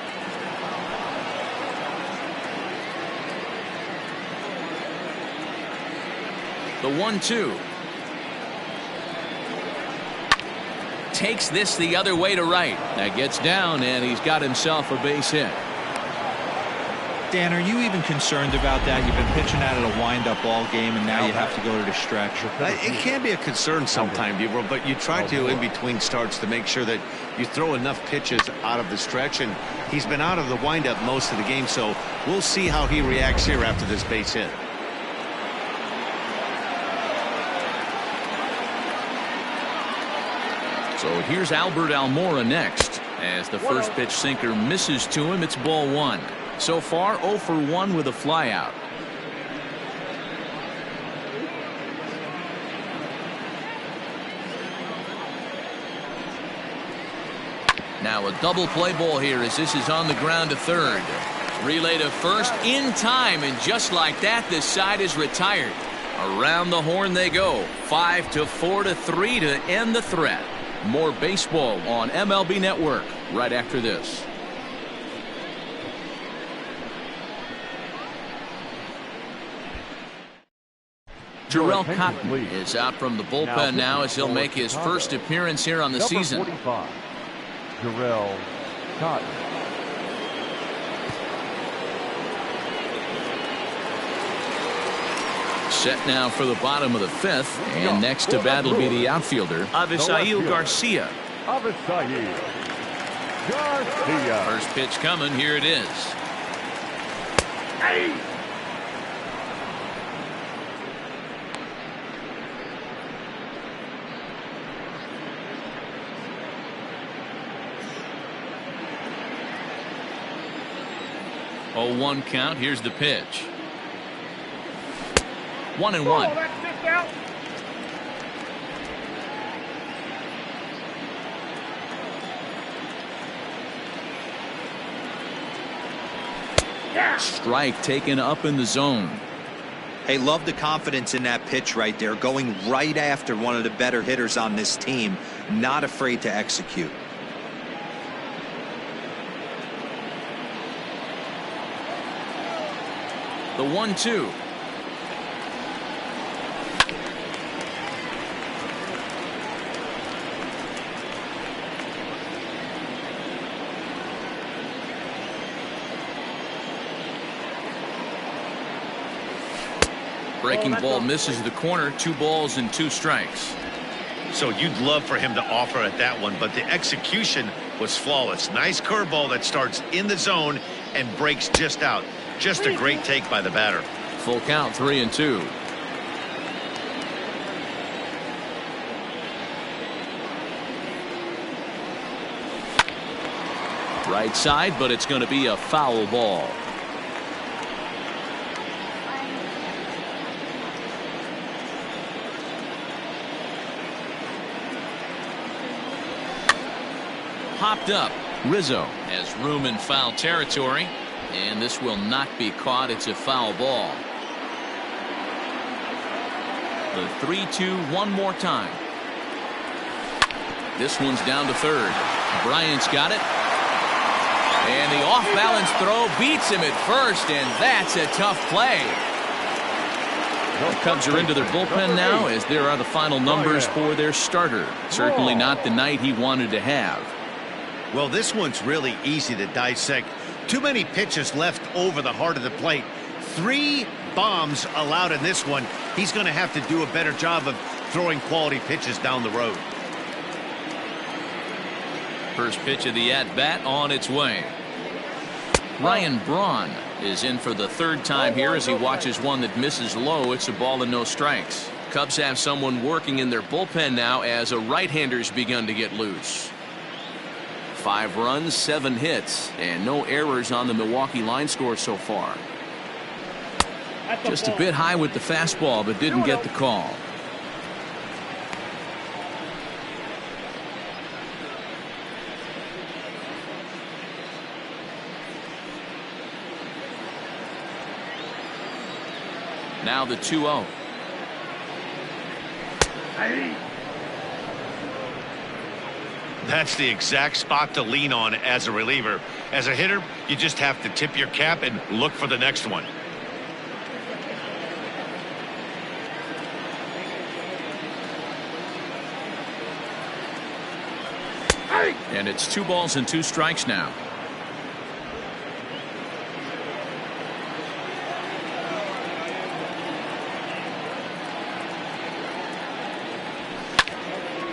The 1-2. Takes this the other way to right. That gets down, and he's got himself a base hit. Dan, are you even concerned about that? You've been pitching out of a wind-up all game, and now you have to go to the stretch. It can be a concern sometimes, but you try to, in between starts, to make sure that you throw enough pitches out of the stretch, and he's been out of the windup most of the game, so we'll see how he reacts here after this base hit. So here's Albert Almora next. As the first pitch sinker misses to him, it's ball one. So far, 0 for 1 with a flyout. Now a double play ball here as this is on the ground to third. Relay to first in time, and just like that, this side is retired. Around the horn they go. 5-4-3 to end the threat. More baseball on MLB Network right after this. Jarrell Cotton is out from the bullpen now as he'll make his first appearance here on the season. 45, Jarrell Cotton. Set now for the bottom of the fifth, and next to bat will be the outfielder, Avisail Garcia. Avisail Garcia. First pitch coming, here it is. Hey! Oh, 1 count. Here's the pitch. 1-1. Oh, that's just out. Yeah. Strike taken up in the zone. Hey, love the confidence in that pitch right there, going right after one of the better hitters on this team, not afraid to execute. The 1-2. Breaking ball misses the corner. 2 balls and 2 strikes. So you'd love for him to offer at that one, but the execution was flawless. Nice curveball that starts in the zone and breaks just out. Just a great take by the batter. Full count, 3-2. Right side, but it's going to be a foul ball. Popped up. Rizzo has room in foul territory, and this will not be caught. It's a foul ball. The 3-2 one more time. This one's down to third. Bryant's got it. And the off-balance throw beats him at first, and that's a tough play. The Cubs are into their bullpen now, as there are the final numbers for their starter. Certainly not the night he wanted to have. Well, this one's really easy to dissect. Too many pitches left over the heart of the plate. 3 bombs allowed in this one. He's going to have to do a better job of throwing quality pitches down the road. First pitch of the at-bat on its way. Ryan Braun is in for the 3rd time here as he watches one that misses low. It's a ball and no strikes. Cubs have someone working in their bullpen now as a right-hander's begun to get loose. 5 runs, 7 hits, and no errors on the Milwaukee line score so far. Just a bit high with the fastball, but didn't get the call. Now the 2-0. That's the exact spot to lean on as a reliever. As a hitter, you just have to tip your cap and look for the next one. And it's 2 balls and 2 strikes now.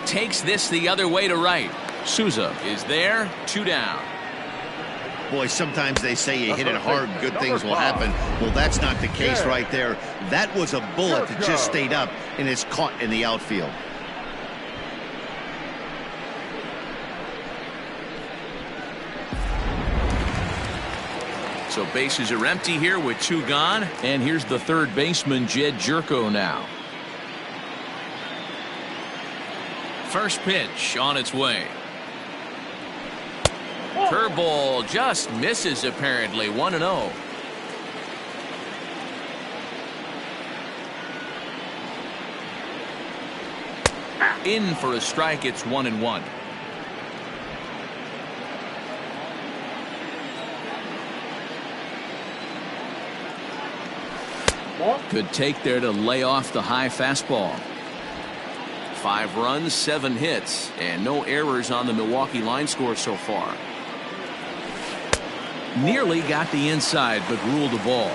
Takes this the other way to right. Souza is there. 2 down. Boy, sometimes they say you hit it hard, good things will happen. Well, that's not the case right there. That was a bullet that just stayed up and is caught in the outfield. So bases are empty here with 2 gone. And here's the 3rd baseman, Jed Jerko now. First pitch on its way. Curveball just misses apparently. 1-0. In for a strike. It's 1-1. Good take there to lay off the high fastball. 5 runs, 7 hits, and no errors on the Milwaukee line score so far. Nearly got the inside, but ruled the ball.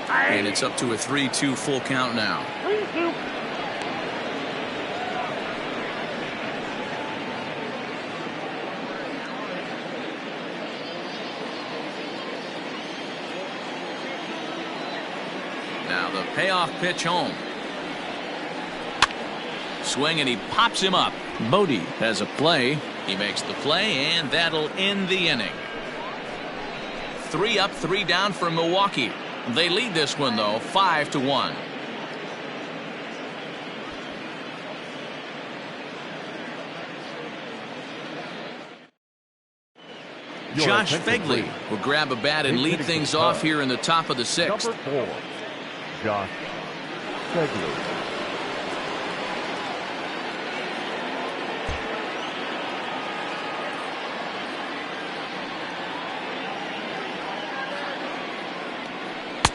And it's up to a 3-2 full count now. 3-2. Now the payoff pitch home. Swing, and he pops him up. Bodie has a play. He makes the play, and that'll end the inning. 3 up, 3 down for Milwaukee. They lead this one, though, 5-1. Josh Fegley will grab a bat and lead things off here in the top of the 6th. Number 4, Josh Fegley.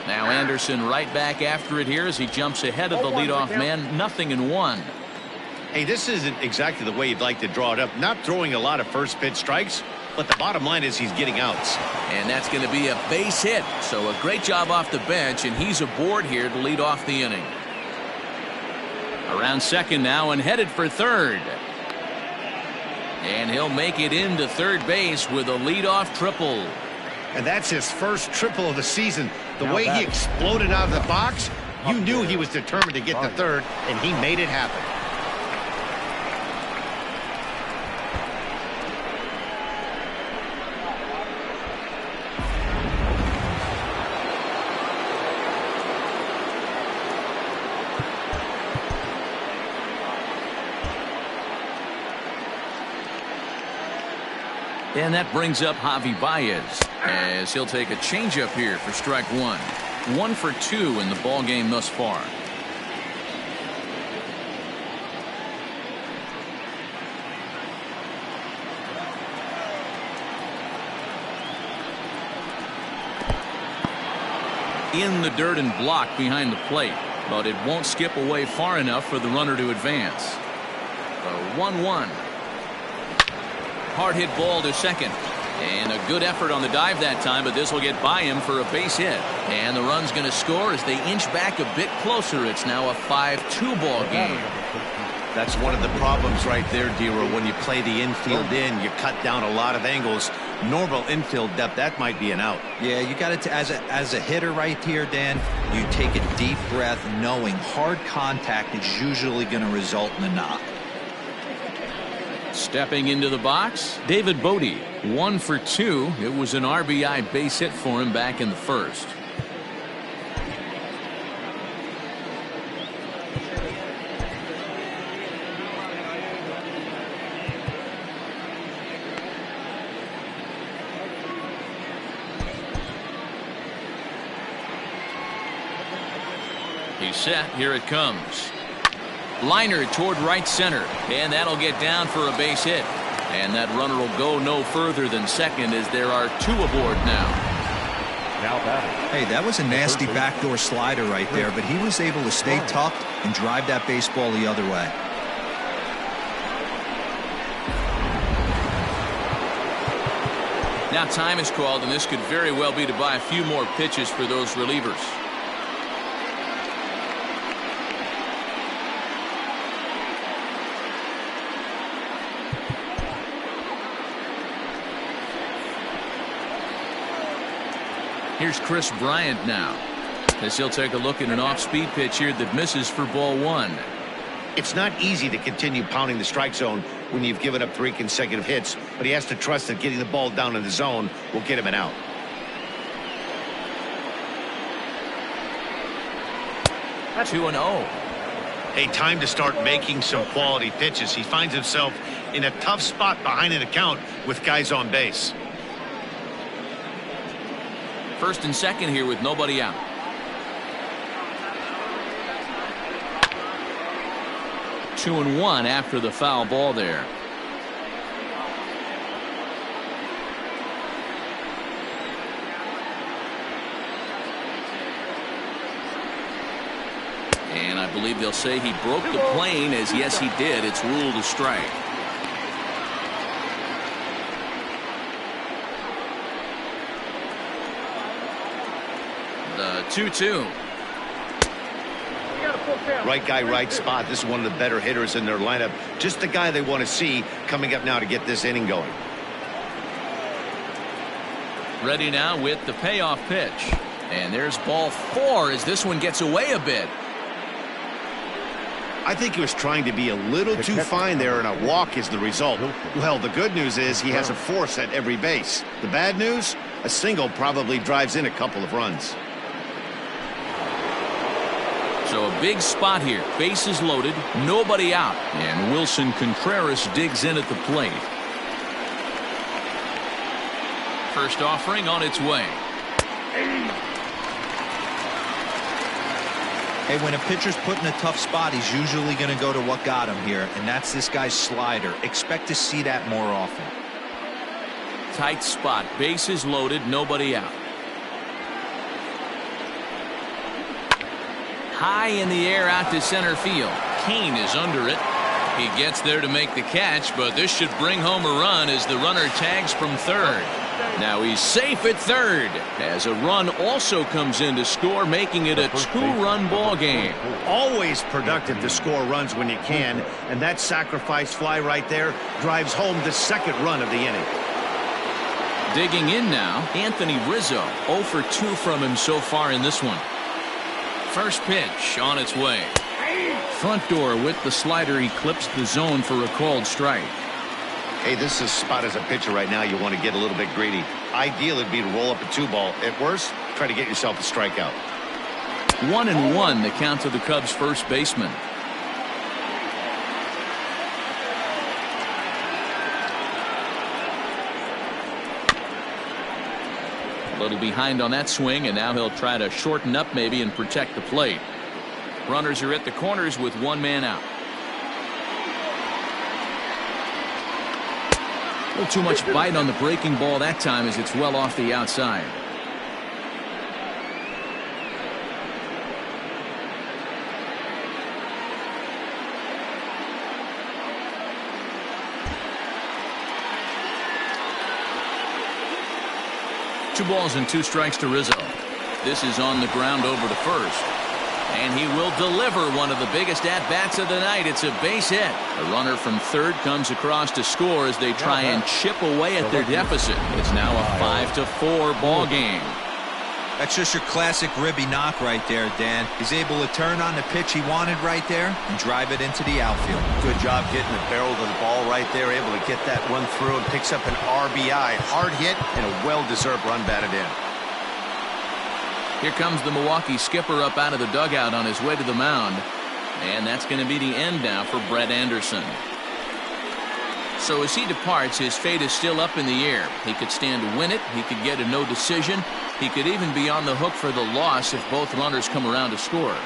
Now Anderson right back after it here as he jumps ahead of the leadoff man. 0-1. Hey, this isn't exactly the way you'd like to draw it up. Not throwing a lot of first pitch strikes, but the bottom line is he's getting outs. And that's going to be a base hit. So a great job off the bench, and he's aboard here to lead off the inning. Around second now and headed for third. And he'll make it into third base with a leadoff triple. And that's his first triple of the season. The way he exploded out of the box, you knew he was determined to get to third, and he made it happen. And that brings up Javi Baez as he'll take a changeup here for strike 1. 1 for 2 in the ball game thus far. In the dirt and blocked behind the plate, but it won't skip away far enough for the runner to advance. The 1-1. Hard hit ball to second. And a good effort on the dive that time, but this will get by him for a base hit. And the run's going to score as they inch back a bit closer. It's now a 5-2 ball game. That's one of the problems right there, Dero. When you play the infield in, you cut down a lot of angles. Normal infield depth, that might be an out. Yeah, you got it. As a hitter right here, Dan, you take a deep breath knowing hard contact is usually going to result in a knock. Stepping into the box, David Bodie. 1 for 2. It was an RBI base hit for him back in the first. He's set. Here it comes. Liner toward right center, and that'll get down for a base hit. And that runner will go no further than second as there are 2 aboard now. Hey, that was a nasty backdoor slider right there, but he was able to stay tucked and drive that baseball the other way. Now time is called, and this could very well be to buy a few more pitches for those relievers. Here's Chris Bryant now, as he'll take a look at an off-speed pitch here that misses for ball 1. It's not easy to continue pounding the strike zone when you've given up 3 consecutive hits, but he has to trust that getting the ball down in the zone will get him an out. That's 2-0. Hey, time to start making some quality pitches. He finds himself in a tough spot behind an account with guys on base. First and second here with nobody out. Two and one after the foul ball there. believe they'll say he broke the plane, as yes he did. It's ruled a strike. The 2-2. Right guy, right spot. This is one of the better hitters in their lineup. Just the guy they want to see coming up now to get this inning going. Ready now with the payoff pitch. And there's ball 4 as this one gets away a bit. I think he was trying to be a little too fine there, and a walk is the result. Well, the good news is he has a force at every base. The bad news? A single probably drives in a couple of runs. So a big spot here. Bases loaded, nobody out. And Wilson Contreras digs in at the plate. First offering on its way. Hey, when a pitcher's put in a tough spot, he's usually going to go to what got him here, and that's this guy's slider. Expect to see that more often. Tight spot. Bases loaded, nobody out. High in the air out to center field. Kane is under it. He gets there to make the catch, but this should bring home a run as the runner tags from third. Now he's safe at third as a run also comes in to score, making it a 2-run ball game. Always productive to score runs when you can, and that sacrifice fly right there drives home the second run of the inning. Digging in now, Anthony Rizzo. 0 for 2 from him so far in this one. First pitch on its way. Front door with the slider eclipsed the zone for a called strike. Hey, this is a spot as a pitcher right now you want to get a little bit greedy. Ideal would be to roll up a 2-ball. At worst, try to get yourself a strikeout. 1-1 the count to the Cubs first baseman. A little behind on that swing, and now he'll try to shorten up maybe and protect the plate. Runners are at the corners with one man out. A little too much bite on the breaking ball that time as it's well off the outside. Two balls and 2 strikes to Rizzo. This is on the ground over to first. And he will deliver one of the biggest at-bats of the night. It's a base hit. A runner from third comes across to score as they try and chip away at their deficit. It's now a 5-4 ball game. That's just your classic ribby knock right there, Dan. He's able to turn on the pitch he wanted right there and drive it into the outfield. Good job getting the barrel of the ball right there, able to get that one through and picks up an RBI. Hard hit and a well-deserved run batted in. Here comes the Milwaukee skipper up out of the dugout on his way to the mound. And that's going to be the end now for Brett Anderson. So as he departs, his fate is still up in the air. He could stand to win it. He could get a no decision. He could even be on the hook for the loss if both runners come around to score.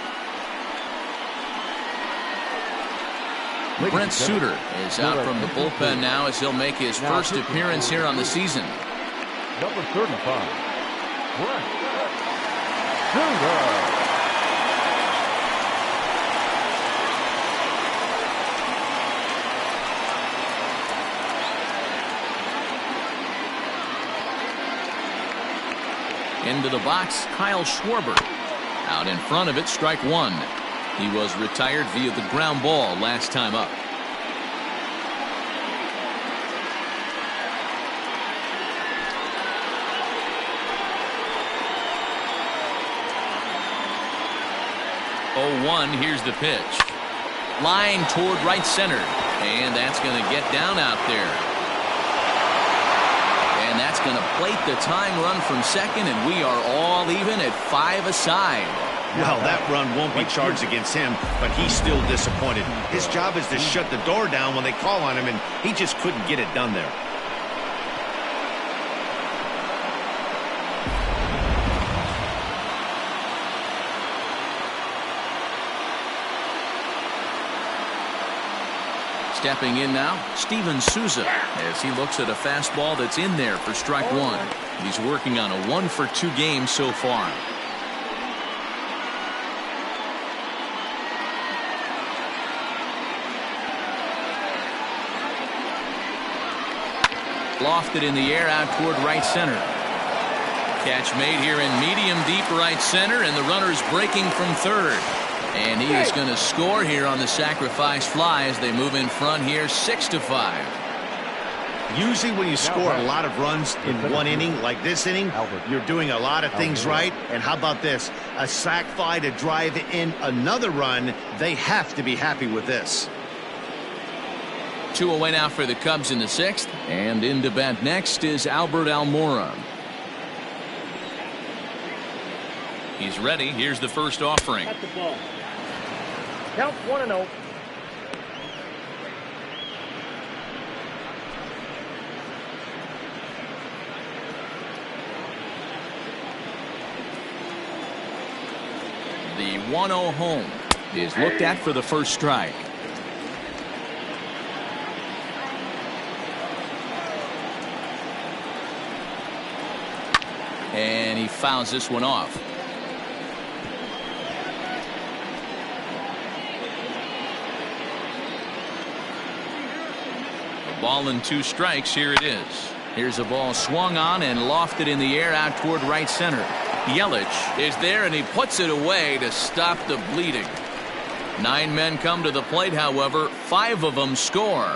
Brent Suter is out from the bullpen now as he'll make his first appearance here on the season. Number 35, Brent Suter. Into the box, Kyle Schwarber. Out in front of it, strike one. He was retired via the ground ball last time up. Oh, 1, here's the pitch. Line toward right center. And that's going to get down out there. And that's going to plate the tying run from second, and we are all even at 5 aside. Well, that run won't be charged against him, but he's still disappointed. His job is to shut the door down when they call on him, and he just couldn't get it done there. Stepping in now, Steven Souza, as he looks at a fastball that's in there for strike one. He's working on a 1 for 2 game so far. Lofted in the air out toward right center. Catch made here in medium deep right center, and the runner's breaking from third. And he is going to score here on the sacrifice fly as they move in front here 6-5. Usually when you score a lot of runs in one inning, like this inning, you're doing a lot of things right. And how about this? A sac fly to drive in another run. They have to be happy with this. 2 away now for the Cubs in the 6th. And in to bat next is Albert Almora. He's ready. Here's the first offering. At the ball. Count 1-0. The 1-0 home is looked at for the first strike. And he fouls this one off. A ball and 2 strikes. Here it is. Here's a ball swung on and lofted in the air out toward right center. Yelich is there, and he puts it away to stop the bleeding. 9 men come to the plate, however. 5 of them score.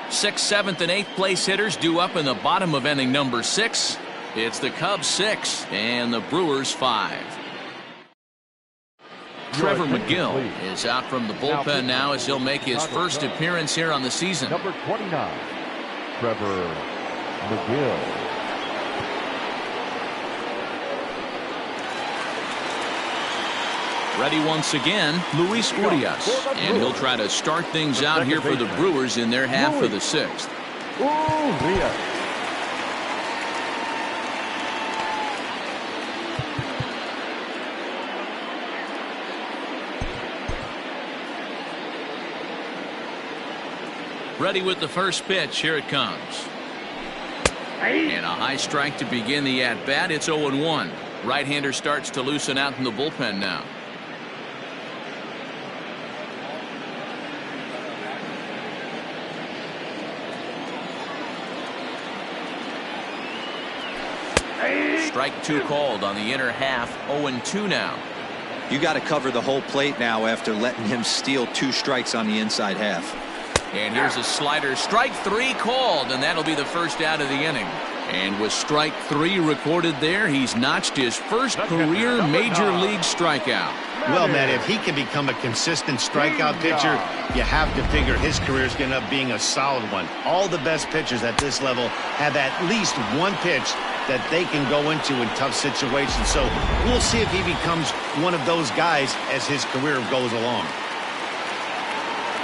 6th, 7th, and 8th place hitters due up in the bottom of inning number 6. It's the Cubs 6 and the Brewers 5. Trevor McGill is out from the bullpen now as he'll make his first appearance here on the season. Number 29, Trevor McGill. Ready once again, Luis Urias. And he'll try to start things out here for the Brewers in their half of the 6th. Urias. Ready with the first pitch. Here it comes. And a high strike to begin the at-bat. It's 0-1. Right-hander starts to loosen out in the bullpen now. Strike 2 called on the inner half. 0-2 now. You got to cover the whole plate now after letting him steal 2 strikes on the inside half. And here's a slider. Strike 3 called, and that'll be the first out of the inning. And with strike 3 recorded there, he's notched his first career major league strikeout. Well, Matt, if he can become a consistent strikeout pitcher, you have to figure his career is going to end up being a solid one. All the best pitchers at this level have at least one pitch that they can go into in tough situations. So we'll see if he becomes one of those guys as his career goes along.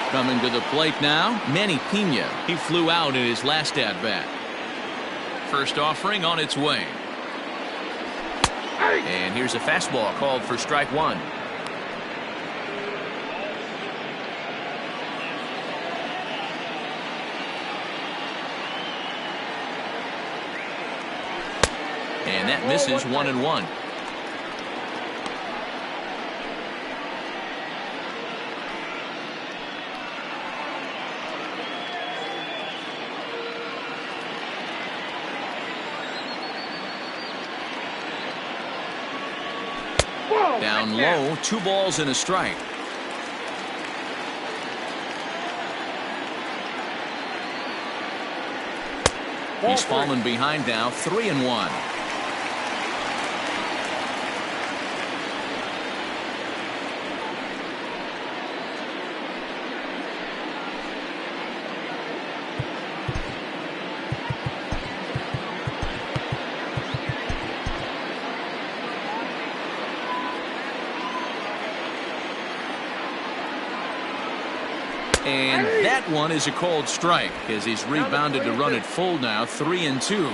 Coming to the plate now, Manny Pena. He flew out in his last at-bat. First offering on its way. And here's a fastball called for strike 1. And that misses 1-1. Down low, 2 balls and a strike. He's fallen behind now, 3-1. And that one is a called strike as he's rebounded to run it full now, 3-2.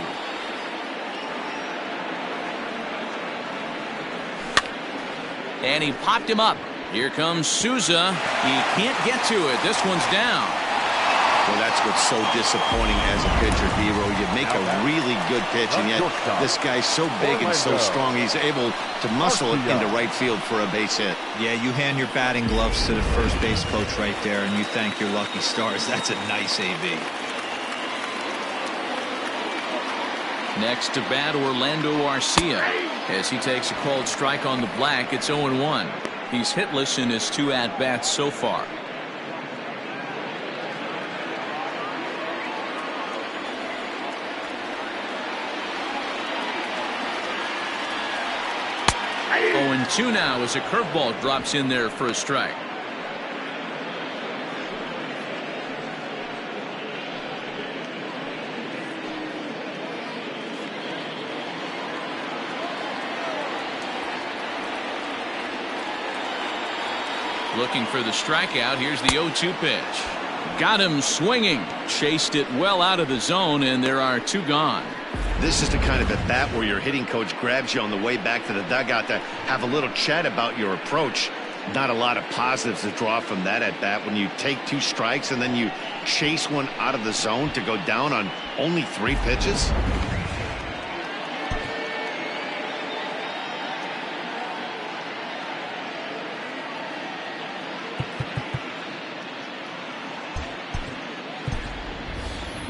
And he popped him up. Here comes Souza. He can't get to it. This one's down. Well, that's what's so disappointing as a pitcher, D-Row. You make a really good pitch, and yet this guy's so big and so strong, he's able to muscle it into right field for a base hit. Yeah, you hand your batting gloves to the first base coach right there, and you thank your lucky stars. That's a nice AB. Next to bat, Orlando Arcia. As he takes a called strike on the black, it's 0-1. He's hitless in his 2 at-bats so far. Oh, and 2 now as a curveball drops in there for a strike. Looking for the strikeout. Here's the 0-2 pitch. Got him swinging. Chased it well out of the zone, and there are 2 gone. This is the kind of at bat where your hitting coach grabs you on the way back to the dugout to have a little chat about your approach. Not a lot of positives to draw from that at bat when you take 2 strikes and then you chase one out of the zone to go down on only 3 pitches.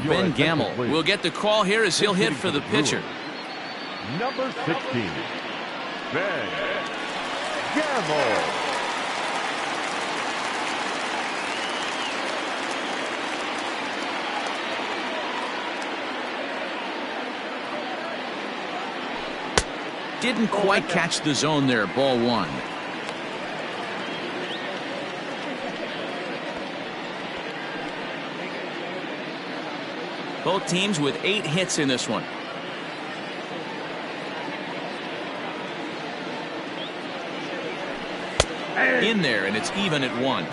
Ben Gamel will get the call here as he'll hit for the pitcher. Number 16, Ben Gamel. Didn't quite catch the zone there. Ball 1. Both teams with 8 hits in this one. In there, and it's even at 1.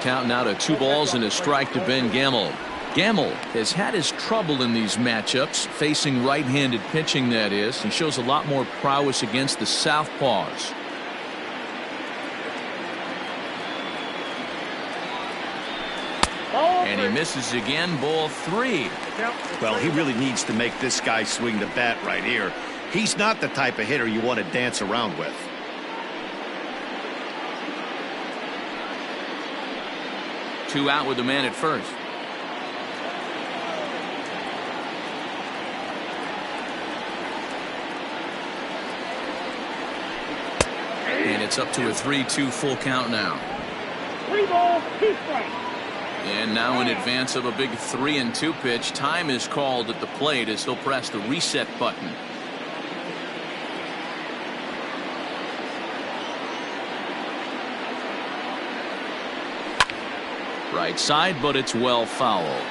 Count now to 2 balls and a strike to Ben Gamel. Gamel has had his trouble in these matchups, facing right-handed pitching, that is. He shows a lot more prowess against the southpaws. And he misses again. Ball 3. Well, he really needs to make this guy swing the bat right here. He's not the type of hitter you want to dance around with. Two out with the man at first. And it's up to a 3-2 full count now. 3 balls, 2 strikes. And now in advance of a big 3-2 pitch, time is called at the plate as he'll press the reset button. Right side, but it's well fouled.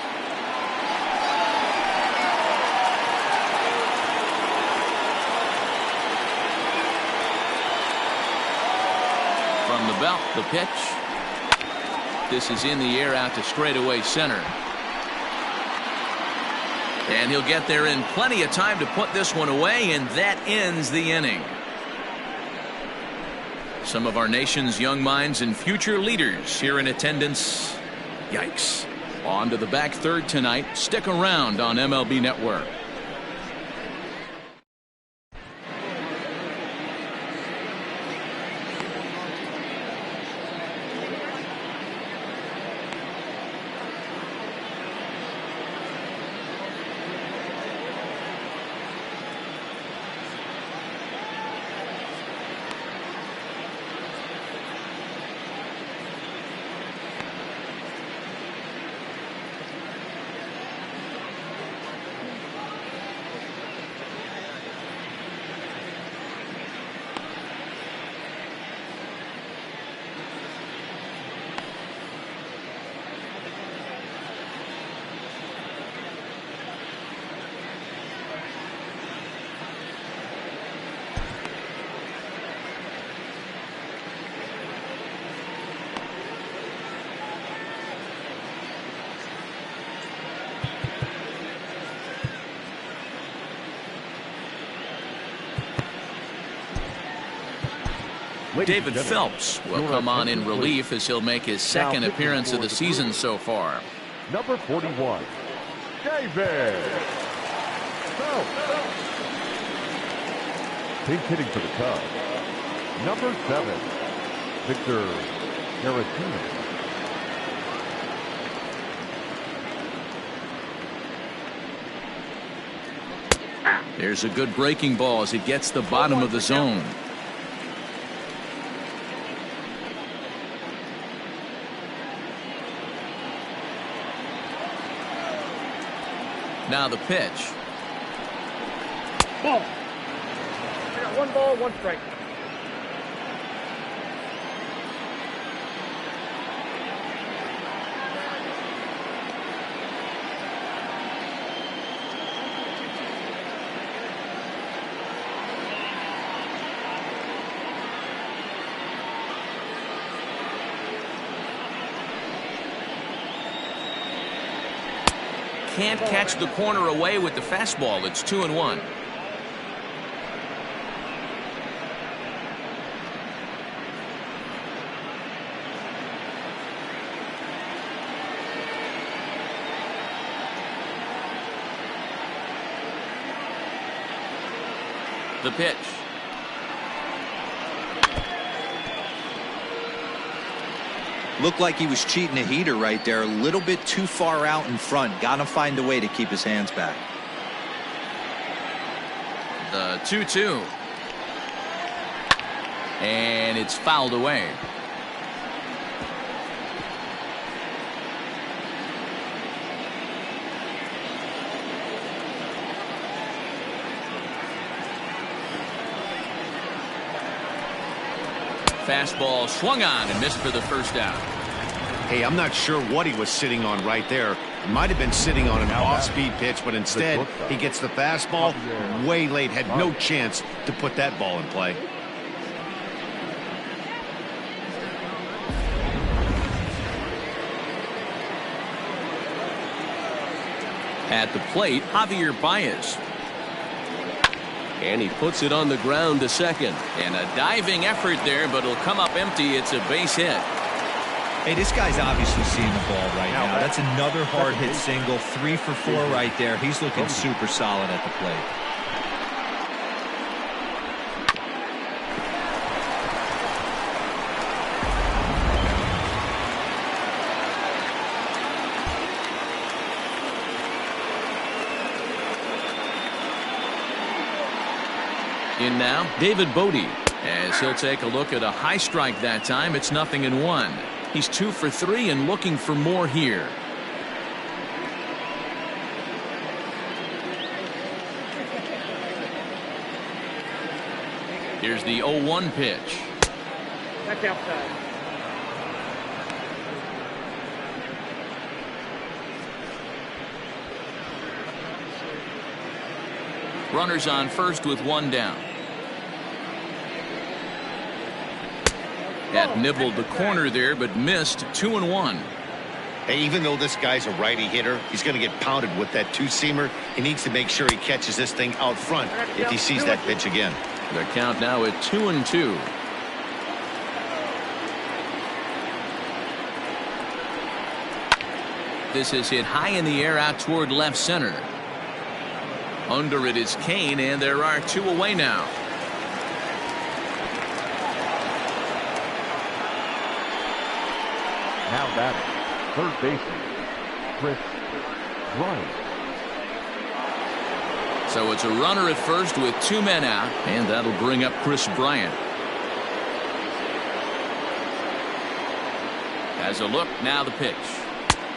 From the belt, the pitch. This is in the air out to straightaway center. And he'll get there in plenty of time to put this one away, and that ends the inning. Some of our nation's young minds and future leaders here in attendance. Yikes. On to the back third tonight. Stick around on MLB Network. David Phelps will come on in relief as he'll make his second appearance of the season so far. Number 41, David Pink hitting for the Cubs, number 7, Victor Caratini. There's a good breaking ball as it gets the bottom of the zone. Now the pitch. Ball. I got 1 ball, 1 strike. Can't catch the corner away with the fastball. It's 2-1. The pitch. Looked like he was cheating a heater right there. A little bit too far out in front. Got to find a way to keep his hands back. The 2-2. And it's fouled away. Fastball swung on and missed for the first out. Hey, I'm not sure what he was sitting on right there. He might have been sitting on an off-speed pitch, but instead he gets the fastball way late. Had no chance to put that ball in play. At the plate, Javier Baez. And he puts it on the ground to second. And a diving effort there, but it'll come up empty. It's a base hit. Hey, this guy's obviously seeing the ball right now. That's another hard hit single. 3 for 4 right there. He's looking super solid at the plate. In now, David Bodie. As he'll take a look at a high strike that time, it's 0-1. He's 2 for 3 and looking for more here. Here's the 0-1 pitch. Back outside. Runners on first with 1 down. That nibbled the corner there, but missed. 2-1. Hey, even though this guy's a righty hitter, he's going to get pounded with that 2-seamer. He needs to make sure he catches this thing out front if he sees that pitch again. The count now at 2-2. This is hit high in the air out toward left center. Under it is Kane, and there are 2 away now. Now batting, third baseman, Chris Bryant. So it's a runner at first with 2 men out, and that'll bring up Chris Bryant. As a look, now the pitch.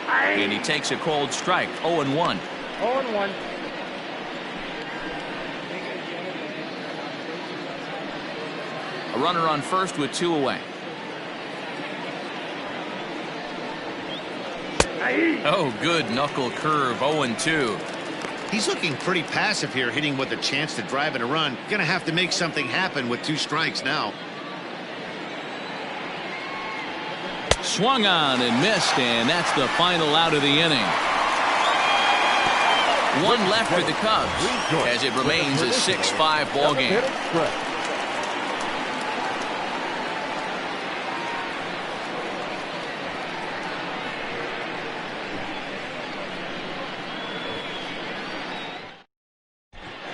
And he takes a cold strike. 0-1. 0-1. A runner on first with 2 away. Oh, good knuckle curve. 0-2. He's looking pretty passive here, hitting with a chance to drive in a run. Going to have to make something happen with 2 strikes now. Swung on and missed, and that's the final out of the inning. 1 left for the Cubs as it remains a 6-5 ball game.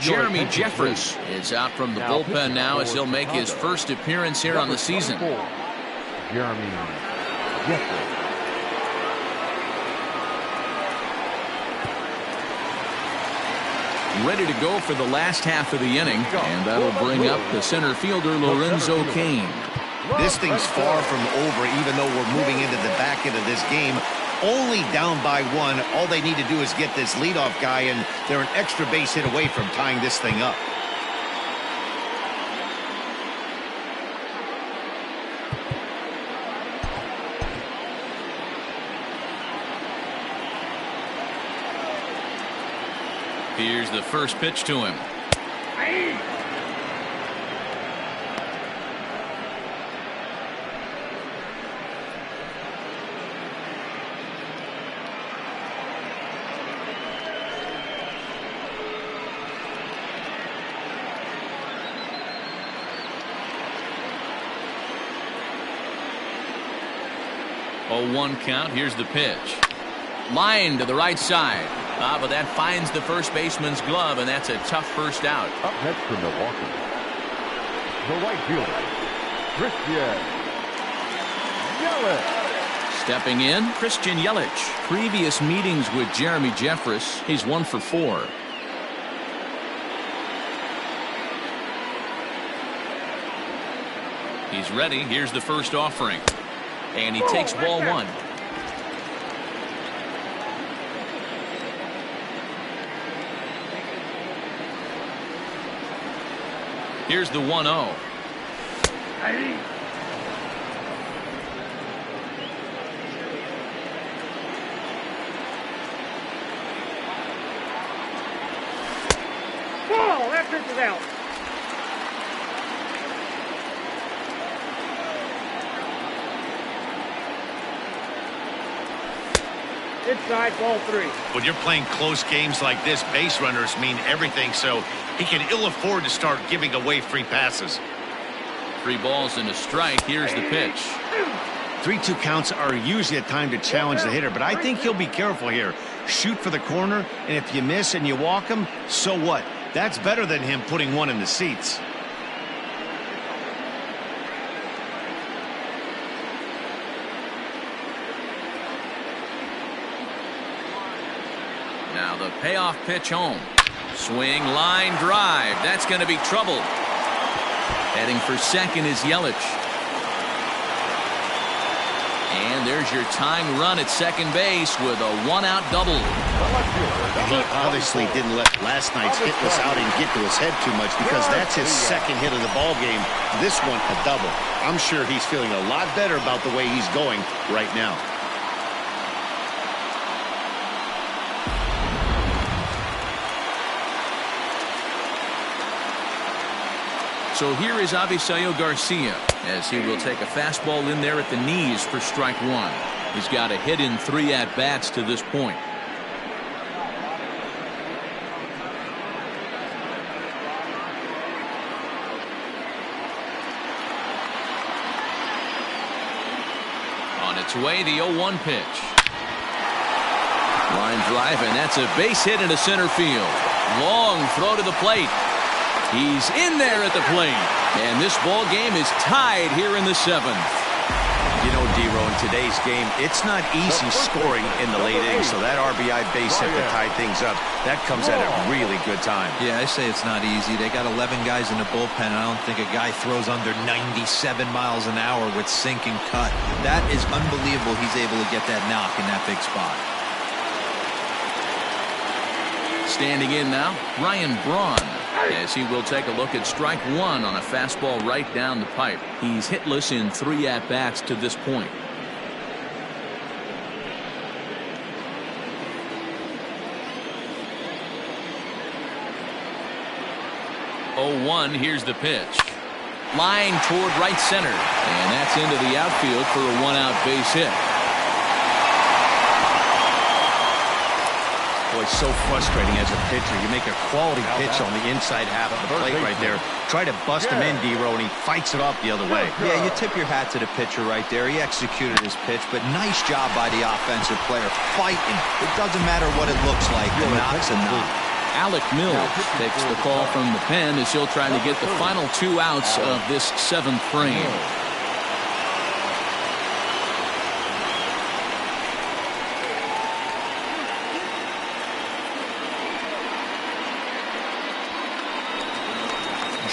Jeremy Jeffress is out from the bullpen now as he'll make his first appearance here on the season. Jeremy Jeffress. Ready to go for the last half of the inning, and that'll bring up the center fielder Lorenzo Cain. This thing's far from over, even though we're moving into the back end of this game. Only down by one. All they need to do is get this leadoff guy, and they're an extra base hit away from tying this thing up. Here's the first pitch to him. Oh, 1 count. Here's the pitch. Line to the right side. But that finds the first baseman's glove, and that's a tough first out. Up next for Milwaukee, the right fielder, Christian Yelich. Stepping in, Christian Yelich. Previous meetings with Jeremy Jeffress, he's 1 for 4. He's ready. Here's the first offering. And he takes ball 1. Here's the 1-0. Ball, that pitch is out. Inside, ball 3. When you're playing close games like this, base runners mean everything, so he can ill afford to start giving away free passes. 3 balls and a strike. Here's the pitch. 3-2 counts are usually a time to challenge the hitter, but I think he'll be careful here. Shoot for the corner, and if you miss and you walk him, so what? That's better than him putting one in the seats. Now the payoff pitch home. Swing, line, drive. That's going to be trouble. Heading for second is Yelich. And there's your tying run at second base with a 1-out double. He obviously didn't let last night's hitless outing get to his head too much, because that's his second hit of the ball game. This one a double. I'm sure he's feeling a lot better about the way he's going right now. So here is Avisaíl Garcia as he will take a fastball in there at the knees for strike 1. He's got a hit in 3 at-bats to this point. On its way, the 0-1 pitch. Line drive, and that's a base hit into center field. Long throw to the plate. He's in there at the plate, and this ball game is tied here in the 7th. You know, D-Row, in today's game, it's not easy scoring in the late innings, so that RBI base hit to tie things up, that comes at a really good time. Yeah, I say it's not easy. They got 11 guys in the bullpen, and I don't think a guy throws under 97 miles an hour with sink and cut. That is unbelievable he's able to get that knock in that big spot. Standing in now, Ryan Braun, as he will take a look at strike 1 on a fastball right down the pipe. He's hitless in 3 at-bats to this point. Oh, 1, here's the pitch. Line toward right center, and that's into the outfield for a 1-out base hit. Boy, it's so frustrating as a pitcher. You make a quality pitch on the inside half of the plate right there. Try to bust him in, D-Row, and he fights it off the other way. Yeah, you tip your hat to the pitcher right there. He executed his pitch, but nice job by the offensive player fighting. It doesn't matter what it looks like. The knock's a knock. Alec Mills takes the call from the pen as he'll try to get the final 2 outs of this 7th frame.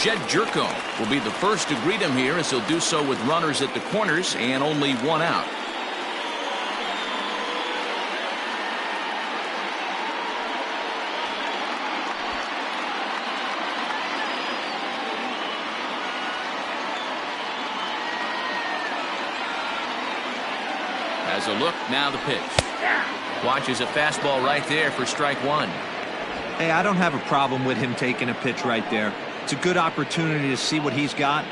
Jed Jerko will be the first to greet him here as he'll do so with runners at the corners and only 1 out. Has a look, now the pitch. Watches a fastball right there for strike 1. Hey, I don't have a problem with him taking a pitch right there. It's a good opportunity to see what he's got.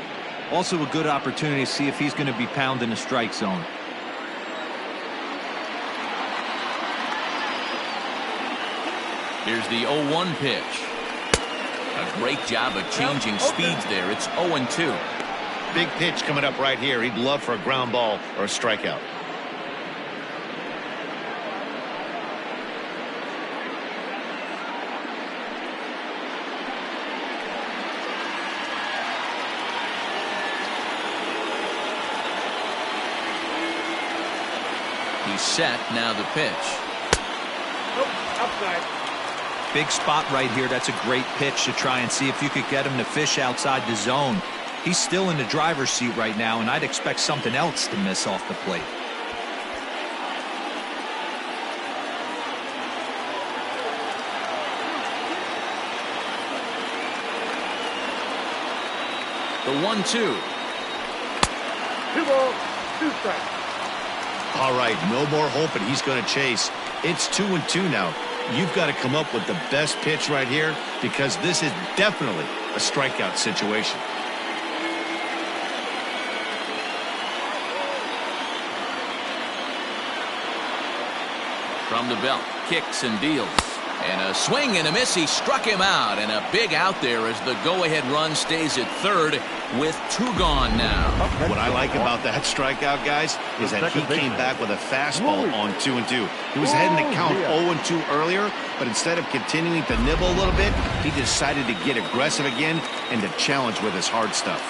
Also a good opportunity to see if he's going to be pounding the strike zone. Here's the 0-1 pitch. A great job of changing speeds there. It's 0-2. Big pitch coming up right here. He'd love for a ground ball or a strikeout. He's set, now the pitch. Outside. Big spot right here. That's a great pitch to try and see if you could get him to fish outside the zone. He's still in the driver's seat right now, and I'd expect something else to miss off the plate. The 1-2. 2 balls, 2 strikes. All right, no more hoping he's going to chase. It's 2-2 now. You've got to come up with the best pitch right here because this is definitely a strikeout situation. From the belt, kicks and deals. And a swing and a miss. He struck him out. And a big out there as the go-ahead run stays at third with 2 gone now. What I like about that strikeout, guys, is that he came back with a fastball on 2-2. He was heading to count 0-2 earlier, but instead of continuing to nibble a little bit, he decided to get aggressive again and to challenge with his hard stuff.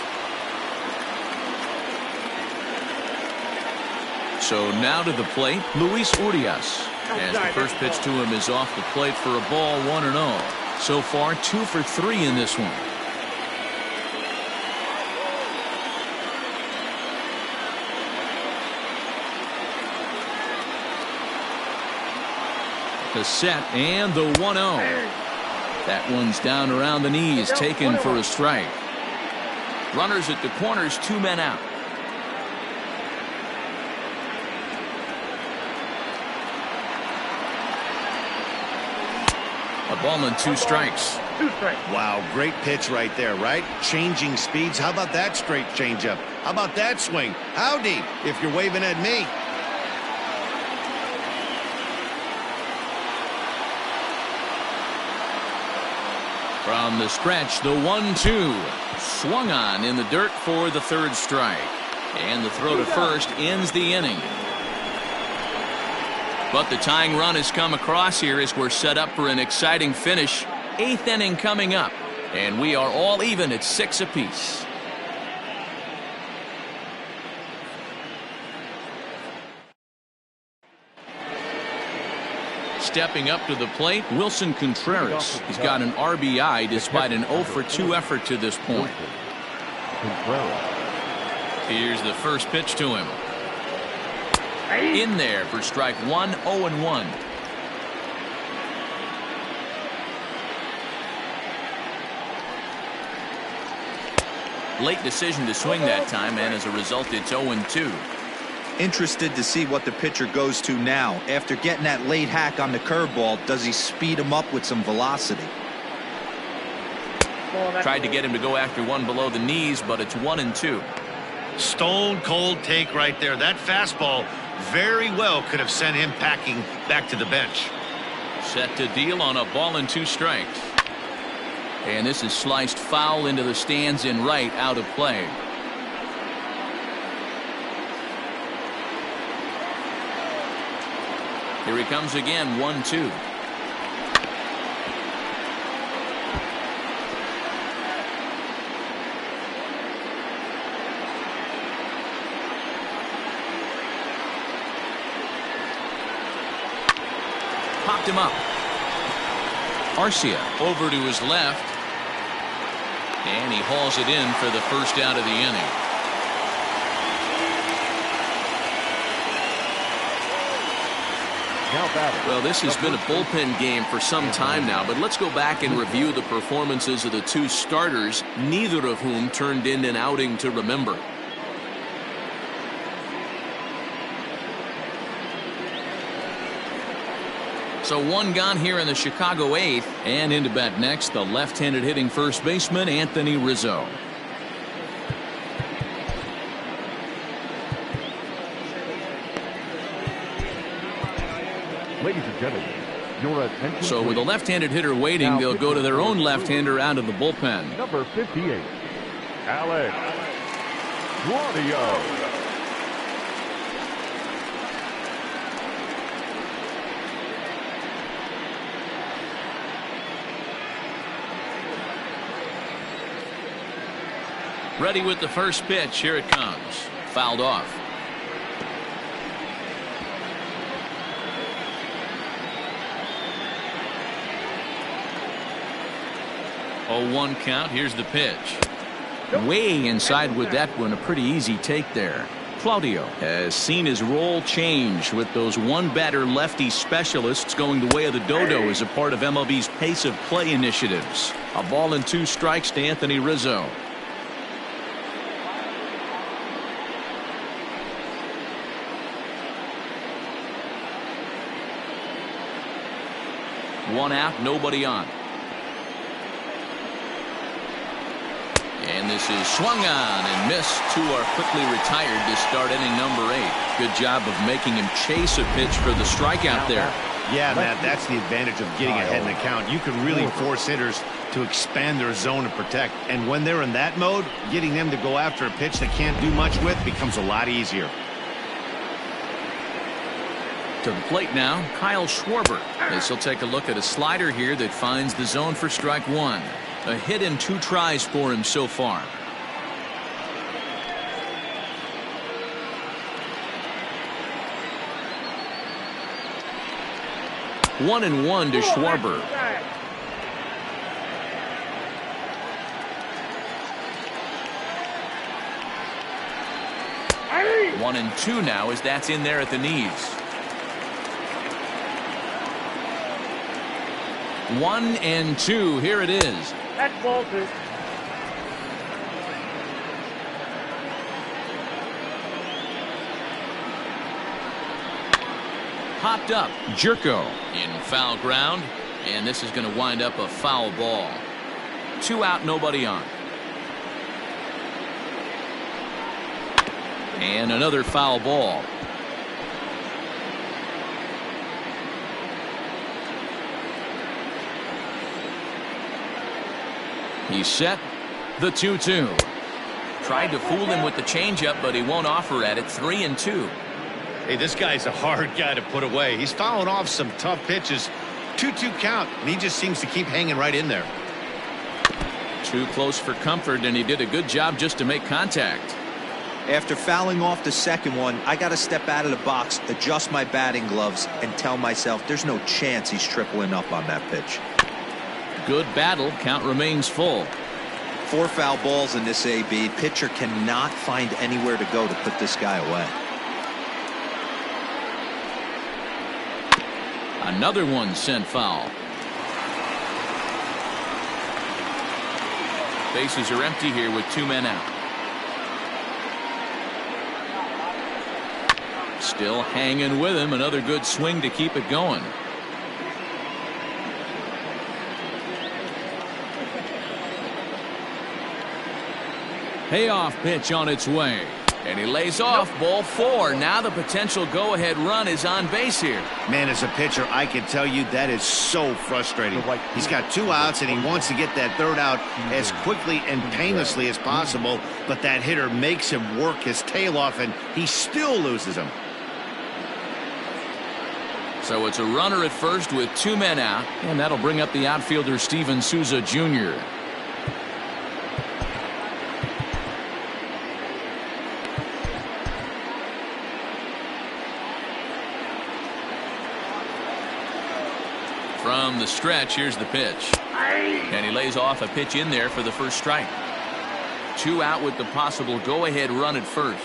So now to the plate, Luis Urias. As the first pitch to him is off the plate for a ball, 1-0. So far, 2 for 3 in this one. The set and the 1-0. That one's down around the knees, taken for a strike. Runners at the corners, 2 men out. A ball and 2 strikes. 2 strikes. Wow, great pitch right there, right? Changing speeds. How about that straight changeup? How about that swing? Howdy, if you're waving at me. From the stretch, the 1-2. Swung on in the dirt for the 3rd strike. And the throw to first ends the inning. But the tying run has come across here as we're set up for an exciting finish. 8th inning coming up. And we are all even at 6 apiece. Stepping up to the plate, Wilson Contreras. He's got an RBI despite an 0-for-2 effort to this point. Here's the first pitch to him. In there for strike 1, 0-1. Late decision to swing that time, and as a result, it's 0-2. Interested to see what the pitcher goes to now. After getting that late hack on the curveball, does he speed him up with some velocity? Tried to get him to go after one below the knees, but it's 1-2. Stone cold take right there. That fastball very well could have sent him packing back to the bench. Set to deal on a ball and 2 strikes. And this is sliced foul into the stands in right, out of play. Here he comes again, 1-2. knocked him up. Arcia over to his left. And he hauls it in for the first out of the inning. Well, this has been a bullpen game for some time now, but let's go back and review the performances of the two starters, neither of whom turned in an outing to remember. So one gone here in the Chicago eighth, and into bat next, the left-handed hitting first baseman, Anthony Rizzo. Ladies and gentlemen, your attention. So with a left-handed hitter waiting, they'll go to their own left-hander out of the bullpen. Number 58, Alex Claudio. Ready with the first pitch. Here it comes. Fouled off. 0-1 count. Here's the pitch. Way inside with that one. A pretty easy take there. Claudio has seen his role change with those one-batter lefty specialists going the way of the dodo as a part of MLB's pace of play initiatives. A ball and 2 strikes to Anthony Rizzo. One out, nobody on. And this is swung on and missed. 2 are quickly retired to start inning number 8. Good job of making him chase a pitch for the strikeout there. Yeah, Matt, that's the advantage of getting ahead in the count. You can really force hitters to expand their zone and protect. And when they're in that mode, getting them to go after a pitch they can't do much with becomes a lot easier. To the plate now, Kyle Schwarber. As he'll take a look at a slider here that finds the zone for strike 1. A hit in 2 tries for him so far. One and 1 to Schwarber. One and 2 now as that's in there at the knees. 1 and 2. Here it is. That's ball 2. Popped up. Jerko in foul ground. And this is going to wind up a foul ball. 2 out, nobody on. And another foul ball. He's set. The 2-2. Tried to fool him with the changeup, but he won't offer at it. 3 and 2. Hey, this guy's a hard guy to put away. He's fouling off some tough pitches. 2-2 count, and he just seems to keep hanging right in there. Too close for comfort, and he did a good job just to make contact. After fouling off the second one, I got to step out of the box, adjust my batting gloves, and tell myself there's no chance he's tripling up on that pitch. Good battle. Count remains full. 4 foul balls in this AB. Pitcher cannot find anywhere to go to put this guy away. Another one sent foul. Bases are empty here with 2 men out. Still hanging with him. Another good swing to keep it going. Payoff pitch on its way. And he lays off. Ball 4. Now the potential go-ahead run is on base here. Man, as a pitcher, I can tell you that is so frustrating. He's got 2 outs, and he wants to get that 3rd out as quickly and painlessly as possible, but that hitter makes him work his tail off, and he still loses him. So it's a runner at first with 2 men out, and that'll bring up the outfielder Steven Souza Jr. From the stretch, here's the pitch. And he lays off a pitch in there for the first strike. 2 out with the possible go-ahead run at first.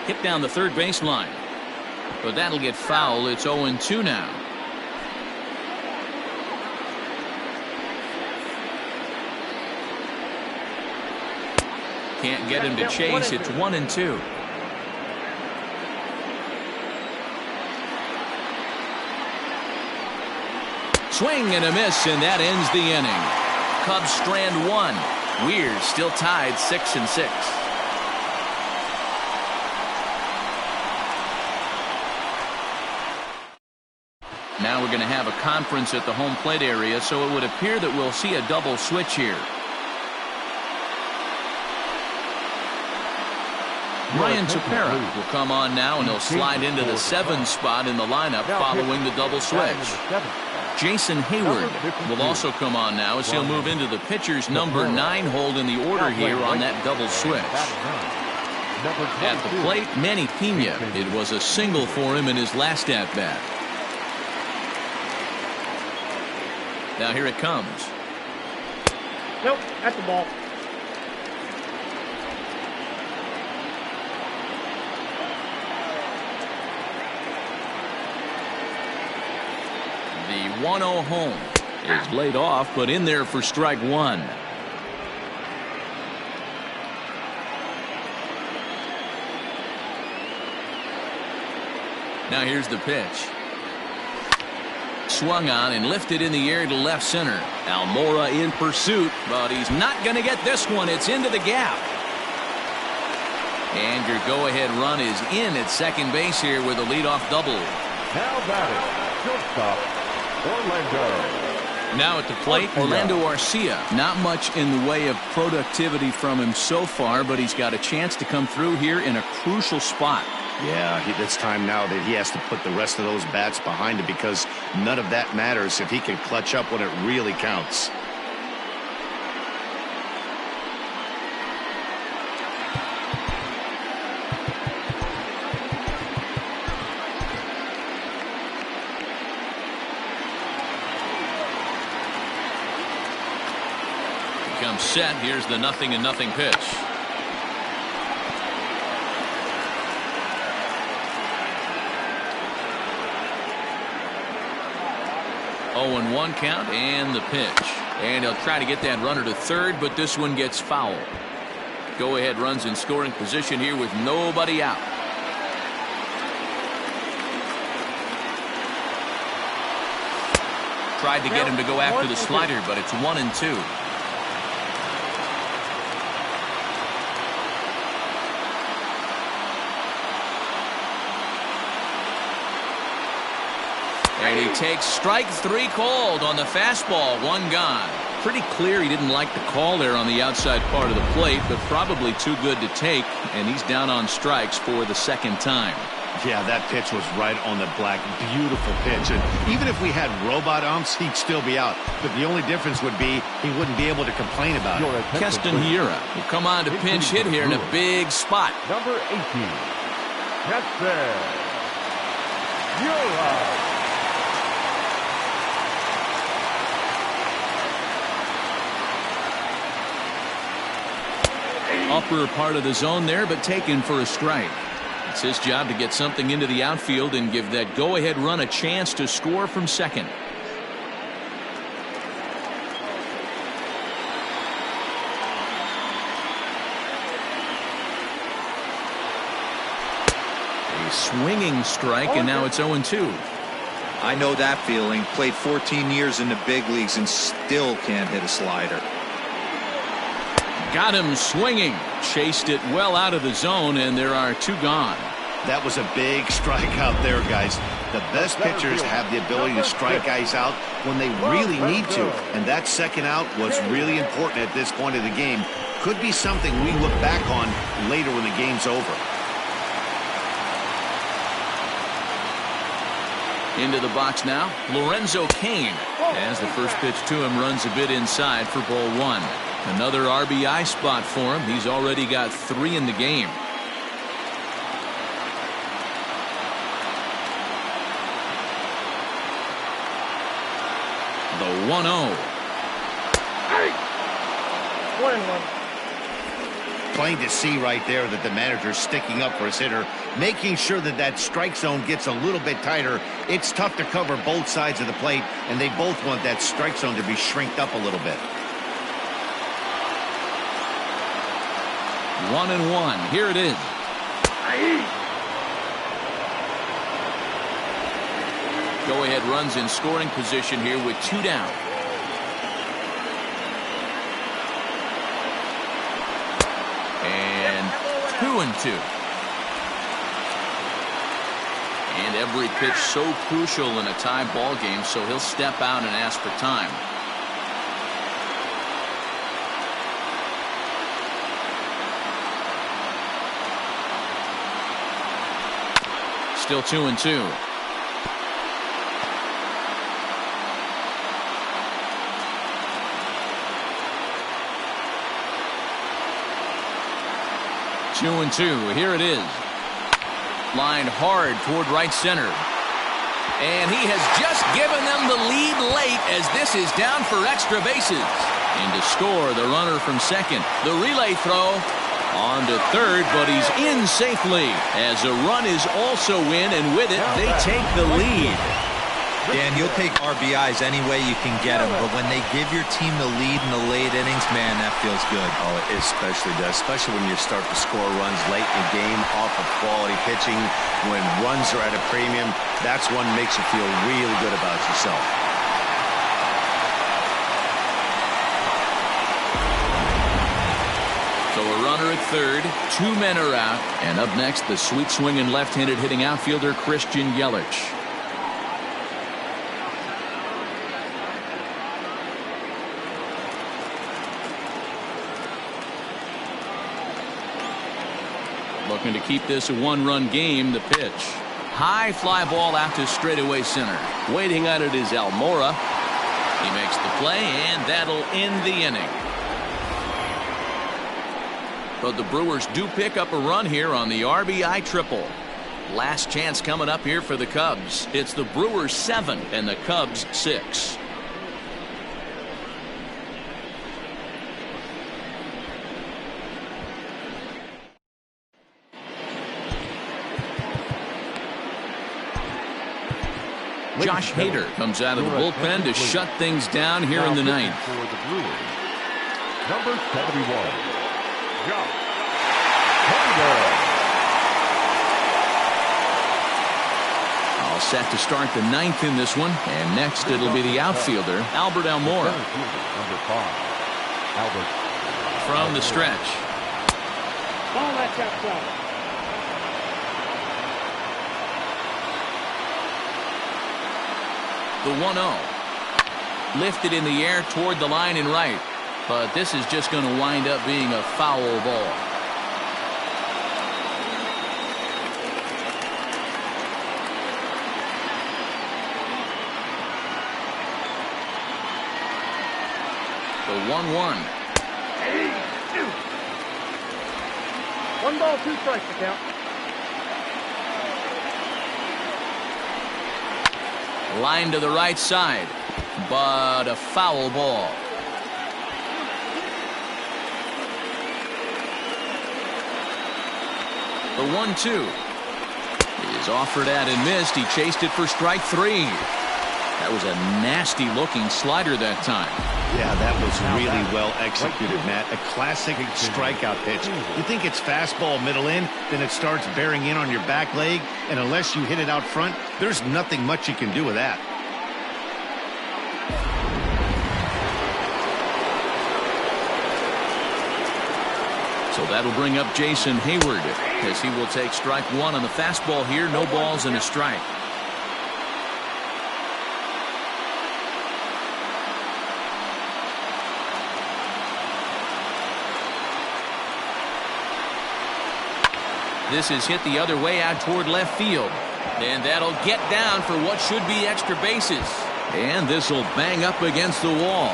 Hit down the third baseline. But that'll get foul. It's 0-2 now. Can't get him to chase. It's 1-2. Swing and a miss, and that ends the inning. Cubs strand 1. Weird still tied 6-6. Now we're going to have a conference at the home plate area, so it would appear that we'll see a double switch here. Ryan Tepera will come on now, and he'll slide into the 7 spot in the lineup following the double switch. Jason Hayward will also come on now as he'll move into the pitcher's number 9 hold in the order here on that double switch. At the plate, Manny Pena. It was a single for him in his last at-bat. Now here it comes. Nope, that's the ball. The 1-0 home is laid off, but in there for strike 1. Now here's the pitch. Swung on and lifted in the air to left center. Almora in pursuit, but he's not going to get this one. It's into the gap. And your go-ahead run is in at second base here with a leadoff double. Now batting, shortstop, Orlando. Now at the plate, Orlando Arcia. Not much in the way of productivity from him so far, but he's got a chance to come through here in a crucial spot. Yeah, it's time now that he has to put the rest of those bats behind him, because none of that matters if he can clutch up when it really counts. He comes set. Here's the 0-0 pitch. Oh, 0-1 count, and the pitch. And he'll try to get that runner to third, but this one gets foul. Go-ahead runs in scoring position here with nobody out. Tried to get him to go after the slider, but it's 1-2. And he takes strike 3 called on the fastball. 1 gone. Pretty clear he didn't like the call there on the outside part of the plate, but probably too good to take, and he's down on strikes for the second time. Yeah, that pitch was right on the black. Beautiful pitch. And even if we had robot umps, he'd still be out. But the only difference would be he wouldn't be able to complain about it. Keston Hiura will come on to pinch hit here in a big spot. Number 18, Keston Hiura. Upper part of the zone there, but taken for a strike. It's his job to get something into the outfield and give that go-ahead run a chance to score from second. A swinging strike, and now it's 0-2. I know that feeling. Played 14 years in the big leagues and still can't hit a slider. Got him swinging. Chased it well out of the zone, and there are 2 gone. That was a big strike out there, guys. The best pitchers have the ability to strike guys out when they really need to. And that second out was really important at this point of the game. Could be something we look back on later when the game's over. Into the box now, Lorenzo Cain. As the first pitch to him runs a bit inside for ball 1. Another RBI spot for him. He's already got 3 in the game. The 1-0. 1-1. Plain to see right there that the manager's sticking up for his hitter, making sure that that strike zone gets a little bit tighter. It's tough to cover both sides of the plate, and they both want that strike zone to be shrinked up a little bit. 1-1. Here it is. Go-ahead runs in scoring position here with 2 down. And 2-2. And every pitch so crucial in a tie ball game, so he'll step out and ask for time. Still 2-2. Two and two. Here it is. Lined hard toward right center. And he has just given them the lead late as this is down for extra bases. And to score, the runner from second. The relay throw on to third, but he's in safely as a run is also in, and with it, they take the lead. Dan, you'll take RBIs any way you can get them, but when they give your team the lead in the late innings, man, that feels good. Oh, it especially does, especially when you start to score runs late in the game off of quality pitching. When runs are at a premium, that's one makes you feel really good about yourself. So a runner at third, 2 men are out, and up next, the sweet swinging left-handed hitting outfielder Christian Yelich. Looking to keep this a 1-run game. The pitch. High fly ball out to straightaway center. Waiting on it is Almora. He makes the play, and that'll end the inning. But the Brewers do pick up a run here on the RBI triple. Last chance coming up here for the Cubs. It's the Brewers 7 and the Cubs 6. Josh Hader comes out of the bullpen to shut things down here in the ninth. For the Brewers, number 71, Josh Hader. All set to start the ninth in this one, and next it'll be the outfielder Albert Almora. Number 5, Albert. From the stretch. Ball that's outside. The 1-0. Lifted in the air toward the line and right. But this is just going to wind up being a foul ball. The 1-1. 1 ball, 2 strikes to count. Line to the right side, but a foul ball. The 1-2 is offered at and missed. He chased it for strike 3. That was a nasty looking slider that time. Yeah, that was really well executed, Matt. A classic strikeout pitch. You think it's fastball middle in, then it starts bearing in on your back leg, and unless you hit it out front, there's nothing much you can do with that. So that'll bring up Jason Hayward as he will take strike 1 on the fastball here. No balls and a strike. This is hit the other way out toward left field. And that'll get down for what should be extra bases. And this will bang up against the wall.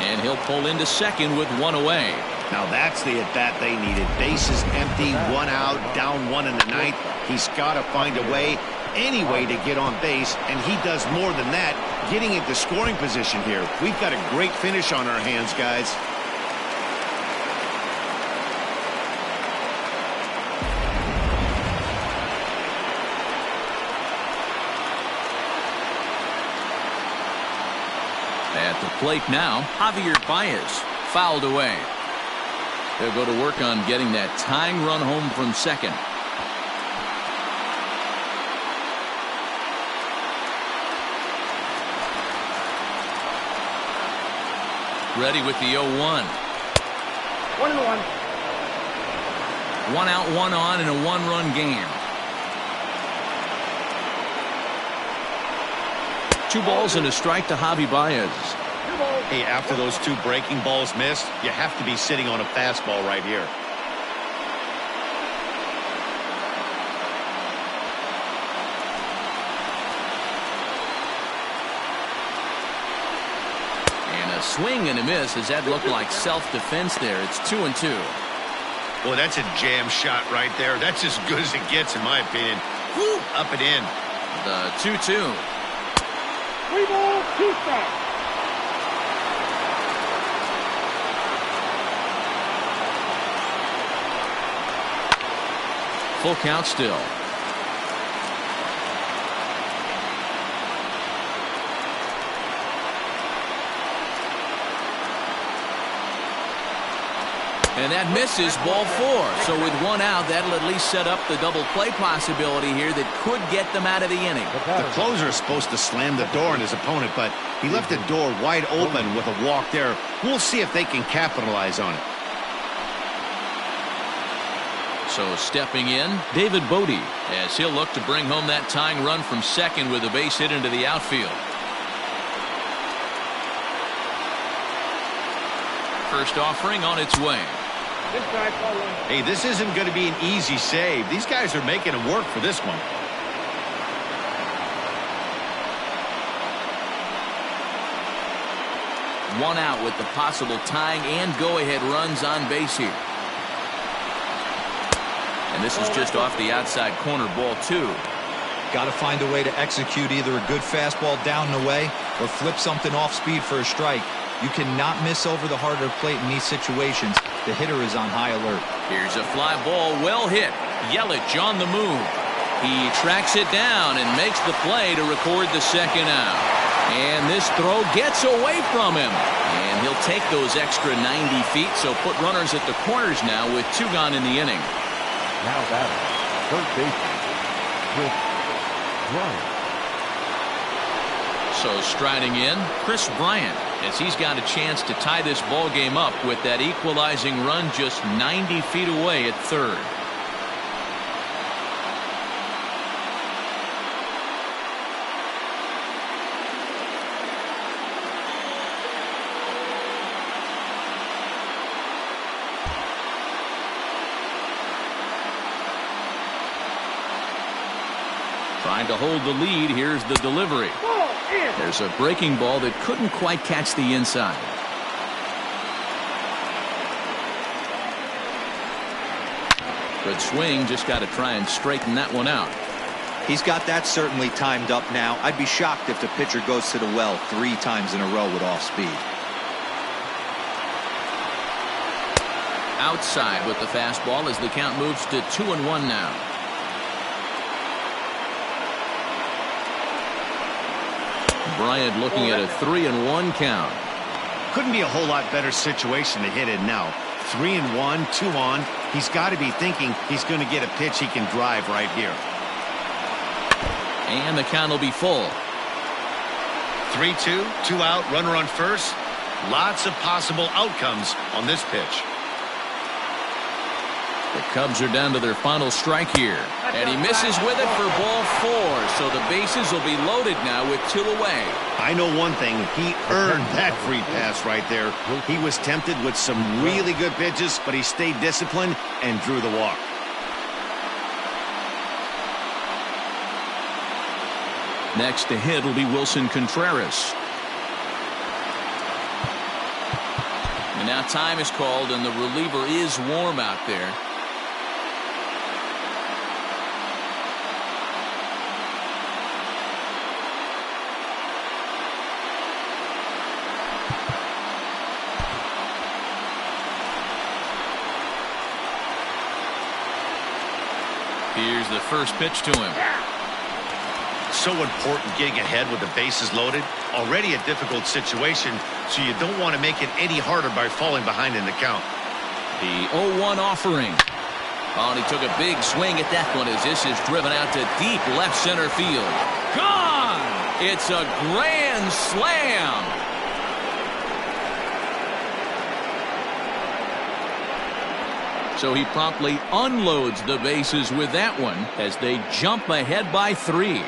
And he'll pull into second with 1 away. Now that's the at-bat they needed. Bases empty, 1 out, down 1 in the ninth. He's got to find a way any way to get on base, and he does more than that, getting into scoring position here. We've got a great finish on our hands, guys. At the plate now, Javier Baez, fouled away. They'll go to work on getting that tying run home from second. Ready with the 0-1. 1-1. 1 out, 1 on in a 1-run game. 2 balls and a strike to Javi Baez. Hey, after those 2 breaking balls missed, you have to be sitting on a fastball right here. And a swing and a miss. Does that look like self-defense there? It's 2-2. Boy, that's a jam shot right there. That's as good as it gets, in my opinion. Woo, up and in. The 2-2. 3 balls, 2 strikes. Full count still. And that misses, ball 4. So with 1 out, that'll at least set up the double play possibility here that could get them out of the inning. The closer is supposed to slam the door on his opponent, but he left the door wide open with a walk there. We'll see if they can capitalize on it. So stepping in, David Bodie, as he'll look to bring home that tying run from second with a base hit into the outfield. First offering on its way. Hey, this isn't going to be an easy save. These guys are making him work for this one. One out with the possible tying and go-ahead runs on base here. And this is just off the outside corner, ball 2. Got to find a way to execute either a good fastball down and away or flip something off speed for a strike. You cannot miss over the heart of the plate in these situations. The hitter is on high alert. Here's a fly ball, well hit. Yelich on the move. He tracks it down and makes the play to record the second out. And this throw gets away from him. And he'll take those extra 90 feet, so put runners at the corners now with 2 gone in the inning. Now batting, third baseman, Chris Bryant. So striding in, Chris Bryant, as he's got a chance to tie this ball game up with that equalizing run just 90 feet away at third. Trying to hold the lead. Here's the delivery. There's a breaking ball that couldn't quite catch the inside. Good swing. Just got to try and straighten that one out. He's got that certainly timed up now. I'd be shocked if the pitcher goes to the well 3 times in a row with off speed. Outside with the fastball as the count moves to 2-1 now. Bryant looking at a 3-1 count. Couldn't be a whole lot better situation to hit in now. 3-1, 2 on. He's got to be thinking he's going to get a pitch he can drive right here. And the count will be full. 3-2, 2 out, runner on first. Lots of possible outcomes on this pitch. The Cubs are down to their final strike here. And he misses with it for ball 4. So the bases will be loaded now with 2 away. I know one thing. He earned that free pass right there. He was tempted with some really good pitches, but he stayed disciplined and drew the walk. Next to hit will be Wilson Contreras. And now time is called, and the reliever is warm out there. Here's the first pitch to him. So important getting ahead with the bases loaded. Already a difficult situation, so you don't want to make it any harder by falling behind in the count. The 0-1 offering. Oh, and he took a big swing at that one as this is driven out to deep left center field. Gone! It's a grand slam. So he promptly unloads the bases with that one as they jump ahead by 3.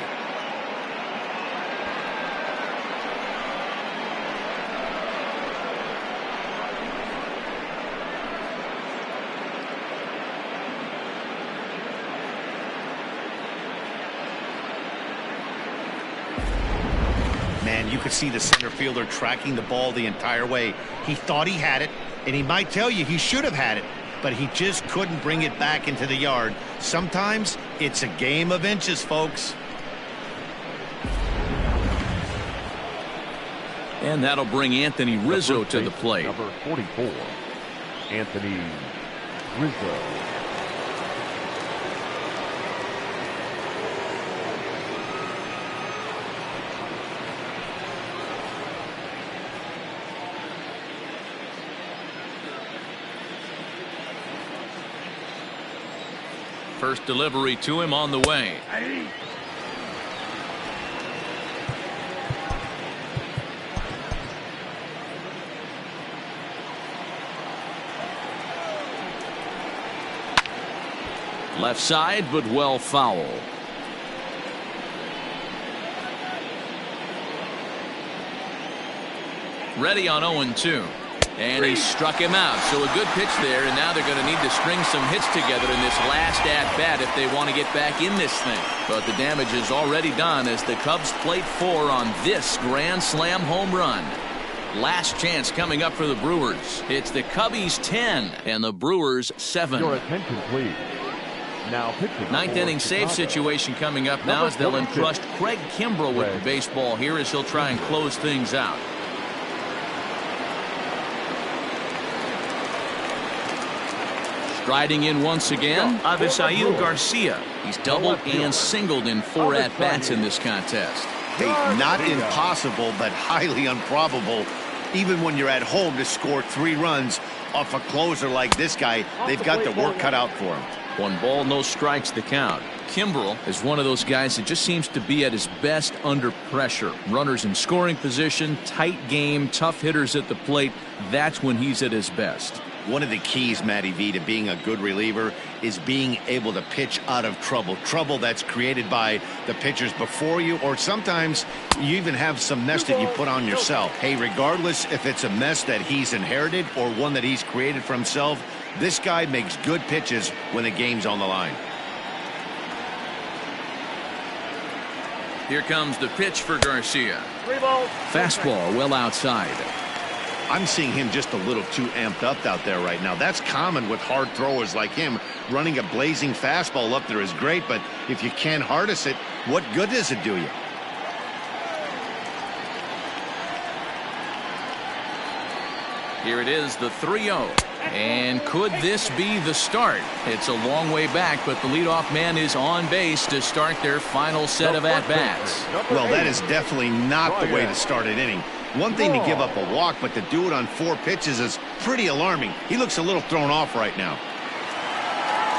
Man, you could see the center fielder tracking the ball the entire way. He thought he had it, and he might tell you he should have had it, but he just couldn't bring it back into the yard. Sometimes it's a game of inches, folks. And that'll bring Anthony Rizzo to the plate. Number 44, Anthony Rizzo. First delivery to him on the way. Left side, but well foul. Ready on 0-2. And he struck him out. So a good pitch there, and now they're going to need to string some hits together in this last at-bat if they want to get back in this thing. But the damage is already done as the Cubs plate 4 on this grand slam home run. Last chance coming up for the Brewers. It's the Cubbies 10 and the Brewers 7. Your attention, please. Now pitching. Ninth inning save situation coming up now as they'll entrust Craig Kimbrell with the baseball here as he'll try and close things out. Striding in once again, Avisail Garcia. He's doubled and singled in 4 at-bats in this contest. Hey, not impossible, but highly improbable. Even when you're at home to score 3 runs off a closer like this guy, they've got the work cut out for him. 1 ball, no strikes the count. Kimbrell is one of those guys that just seems to be at his best under pressure. Runners in scoring position, tight game, tough hitters at the plate. That's when he's at his best. One of the keys, Matty V, to being a good reliever is being able to pitch out of trouble. Trouble that's created by the pitchers before you, or sometimes you even have some mess that you put on yourself. Hey, regardless if it's a mess that he's inherited or one that he's created for himself, this guy makes good pitches when the game's on the line. Here comes the pitch for Garcia. 3 balls. Fastball well outside. I'm seeing him just a little too amped up out there right now. That's common with hard throwers like him. Running a blazing fastball up there is great, but if you can't harness it, what good does it do you? Here it is, the 3-0. And could this be the start? It's a long way back, but the leadoff man is on base to start their final set of at-bats. Well, that is definitely not the way to start an inning. One thing to give up a walk, but to do it on 4 pitches is pretty alarming. He looks a little thrown off right now.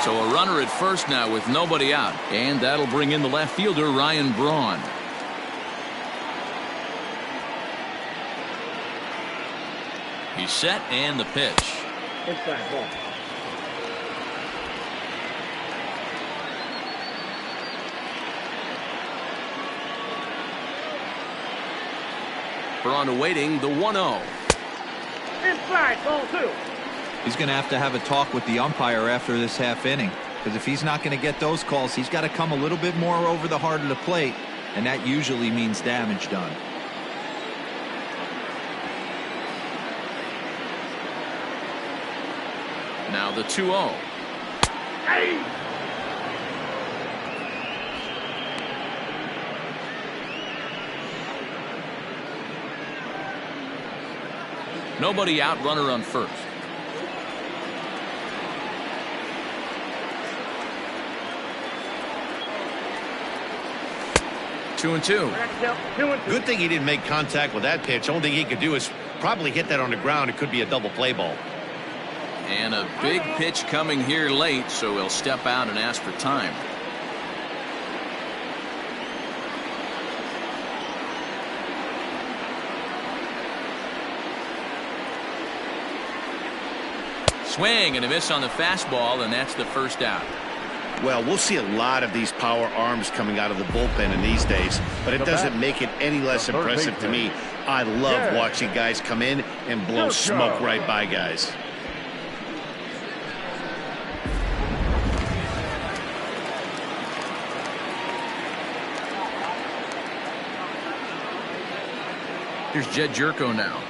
So a runner at first now with nobody out, and that'll bring in the left fielder, Ryan Braun. He's set, and the pitch. Inside ball. Braun awaiting the 1-0. Inside ball 2. He's going to have a talk with the umpire after this half inning, because if he's not going to get those calls, he's got to come a little bit more over the heart of the plate, and that usually means damage done. Now the 2-0. Hey! Nobody out, runner on first. 2-2. Good thing he didn't make contact with that pitch. Only thing he could do is probably hit that on the ground. It could be a double play ball. And a big pitch coming here late, so he'll step out and ask for time. Swing and a miss on the fastball, and that's the first out. Well, we'll see a lot of these power arms coming out of the bullpen in these days, but it doesn't make it any less impressive to me. I love watching guys come in and blow smoke right by guys. Here's Jed Jerko now,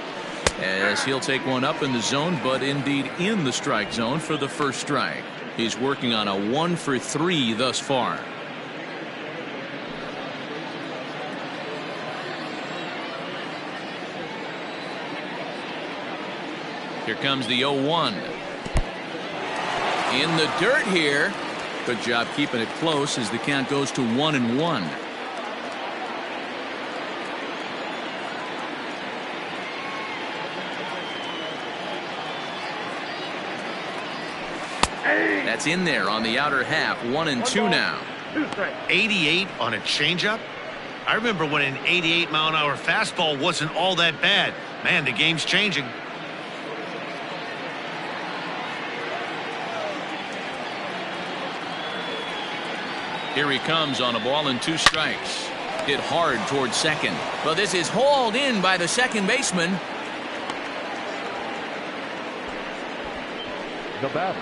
as he'll take one up in the zone, but indeed in the strike zone for the first strike. He's working on a 1-for-3 thus far. Here comes the 0-1. In the dirt here. Good job keeping it close as the count goes to 1-1. That's in there on the outer half. 1-2 now. 88 on a changeup? I remember when an 88-mile-an-hour fastball wasn't all that bad. Man, the game's changing. Here he comes on a ball and 2 strikes. Hit hard towards second. But this is hauled in by the second baseman. The batter,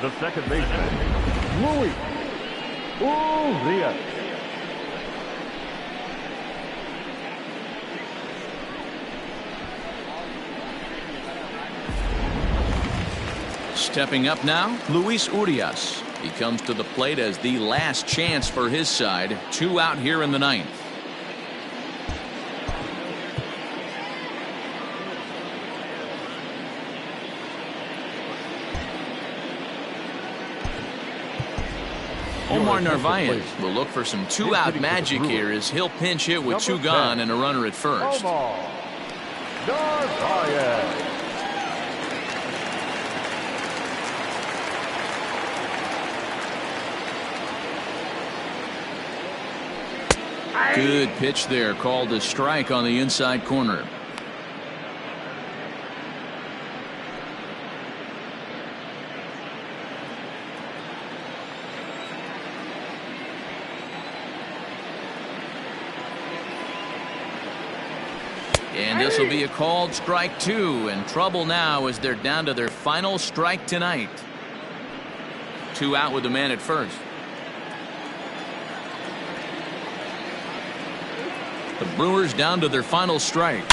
the second baseman, Luis Urias. Stepping up now, Luis Urias. He comes to the plate as the last chance for his side. 2 out here in the 9th. Omar Narvaez will look for some 2-out magic here as he'll pinch hit with 2 gone and a runner at first. Omar Narvaez. Good pitch there, called a strike on the inside corner. And this will be a called strike 2, and trouble now as they're down to their final strike tonight. 2 out with the man at first. The Brewers down to their final strike.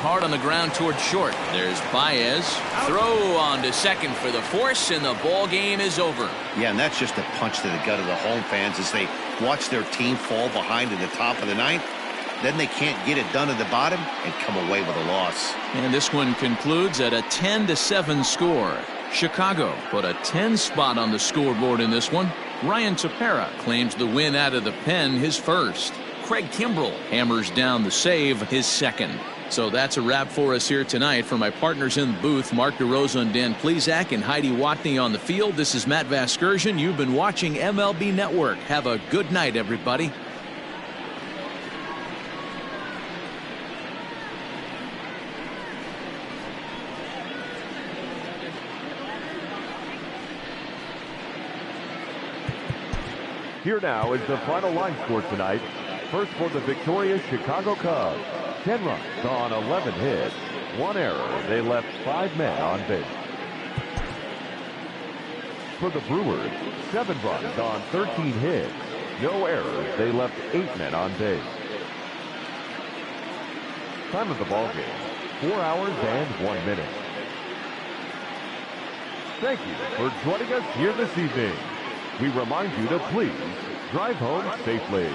Hard on the ground towards short. There's Baez. Throw on to second for the force, and the ball game is over. Yeah, and that's just a punch to the gut of the home fans as they watch their team fall behind in the top of the 9th. Then they can't get it done at the bottom and come away with a loss. And this one concludes at a 10-7 score. Chicago put a 10 spot on the scoreboard in this one. Ryan Tepera claims the win out of the pen, his first. Craig Kimbrell hammers down the save, his second. So that's a wrap for us here tonight. For my partners in the booth, Mark DeRosa and Dan Plesac and Heidi Watney on the field, this is Matt Vasgersian. You've been watching MLB Network. Have a good night, everybody. Here now is the final line score tonight. First for the victorious Chicago Cubs. 10 runs on 11 hits. 1 error. They left 5 men on base. For the Brewers, 7 runs on 13 hits. No errors. They left 8 men on base. Time of the ball game, 4 hours and 1 minute. Thank you for joining us here this evening. We remind you to please drive home safely.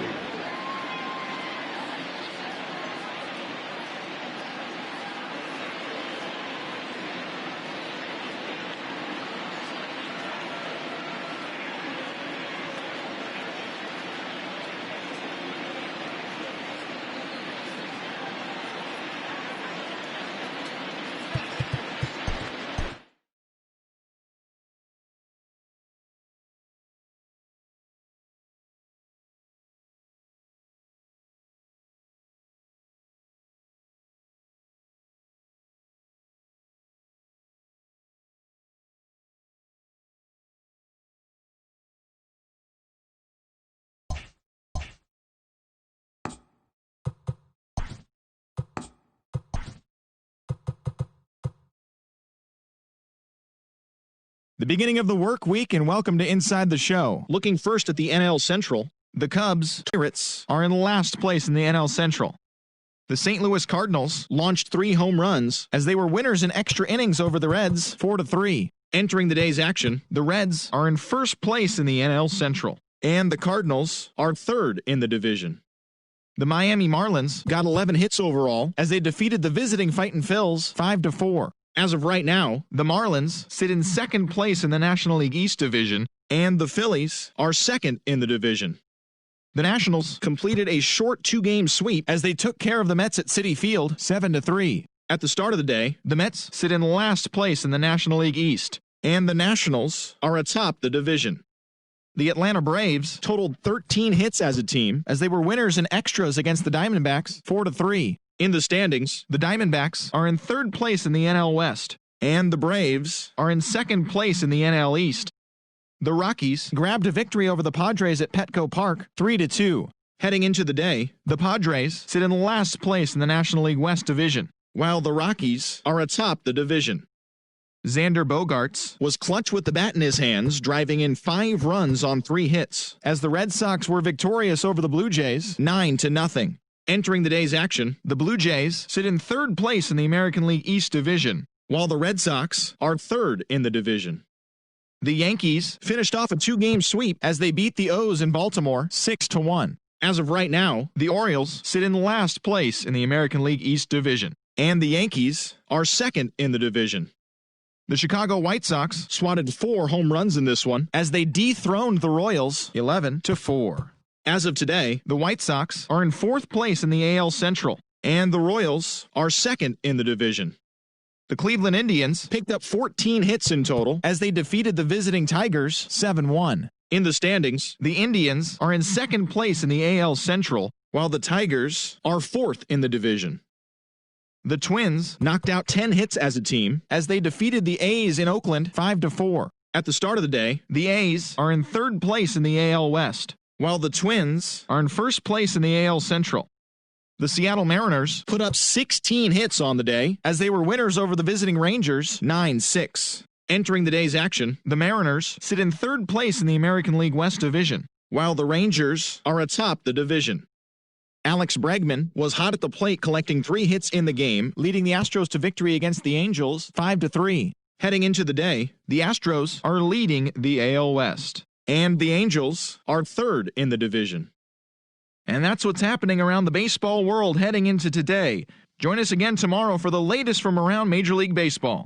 The beginning of the work week, and welcome to Inside the Show. Looking first at the NL Central, the Cubs Pirates are in last place in the NL Central. The St. Louis Cardinals launched 3 home runs as they were winners in extra innings over the Reds 4-3. Entering the day's action, the Reds are in first place in the NL Central, and the Cardinals are third in the division. The Miami Marlins got 11 hits overall as they defeated the visiting Fightin' Phils 5-4. As of right now, the Marlins sit in second place in the National League East division, and the Phillies are second in the division. The Nationals completed a short 2-game sweep as they took care of the Mets at Citi Field 7-3. At the start of the day, the Mets sit in last place in the National League East, and the Nationals are atop the division. The Atlanta Braves totaled 13 hits as a team as they were winners in extras against the Diamondbacks 4-3. In the standings, the Diamondbacks are in third place in the NL West, and the Braves are in second place in the NL East. The Rockies grabbed a victory over the Padres at Petco Park 3-2. Heading into the day, the Padres sit in last place in the National League West division, while the Rockies are atop the division. Xander Bogaerts was clutch with the bat in his hands, driving in 5 runs on 3 hits, as the Red Sox were victorious over the Blue Jays 9-0. Entering the day's action, the Blue Jays sit in third place in the American League East division, while the Red Sox are third in the division. The Yankees finished off a 2-game sweep as they beat the O's in Baltimore 6-1. As of right now, the Orioles sit in last place in the American League East division, and the Yankees are second in the division. The Chicago White Sox swatted 4 home runs in this one as they dethroned the Royals 11-4. As of today, the White Sox are in 4th place in the AL Central, and the Royals are second in the division. The Cleveland Indians picked up 14 hits in total as they defeated the visiting Tigers 7-1. In the standings, the Indians are in 2nd place in the AL Central, while the Tigers are 4th in the division. The Twins knocked out 10 hits as a team as they defeated the A's in Oakland 5-4. At the start of the day, the A's are in 3rd place in the AL West, while the Twins are in 1st place in the AL Central. The Seattle Mariners put up 16 hits on the day as they were winners over the visiting Rangers 9-6. Entering the day's action, the Mariners sit in 3rd place in the American League West division, while the Rangers are atop the division. Alex Bregman was hot at the plate, collecting 3 hits in the game, leading the Astros to victory against the Angels 5-3. Heading into the day, the Astros are leading the AL West, and the Angels are 3rd in the division. And that's what's happening around the baseball world heading into today. Join us again tomorrow for the latest from around Major League Baseball.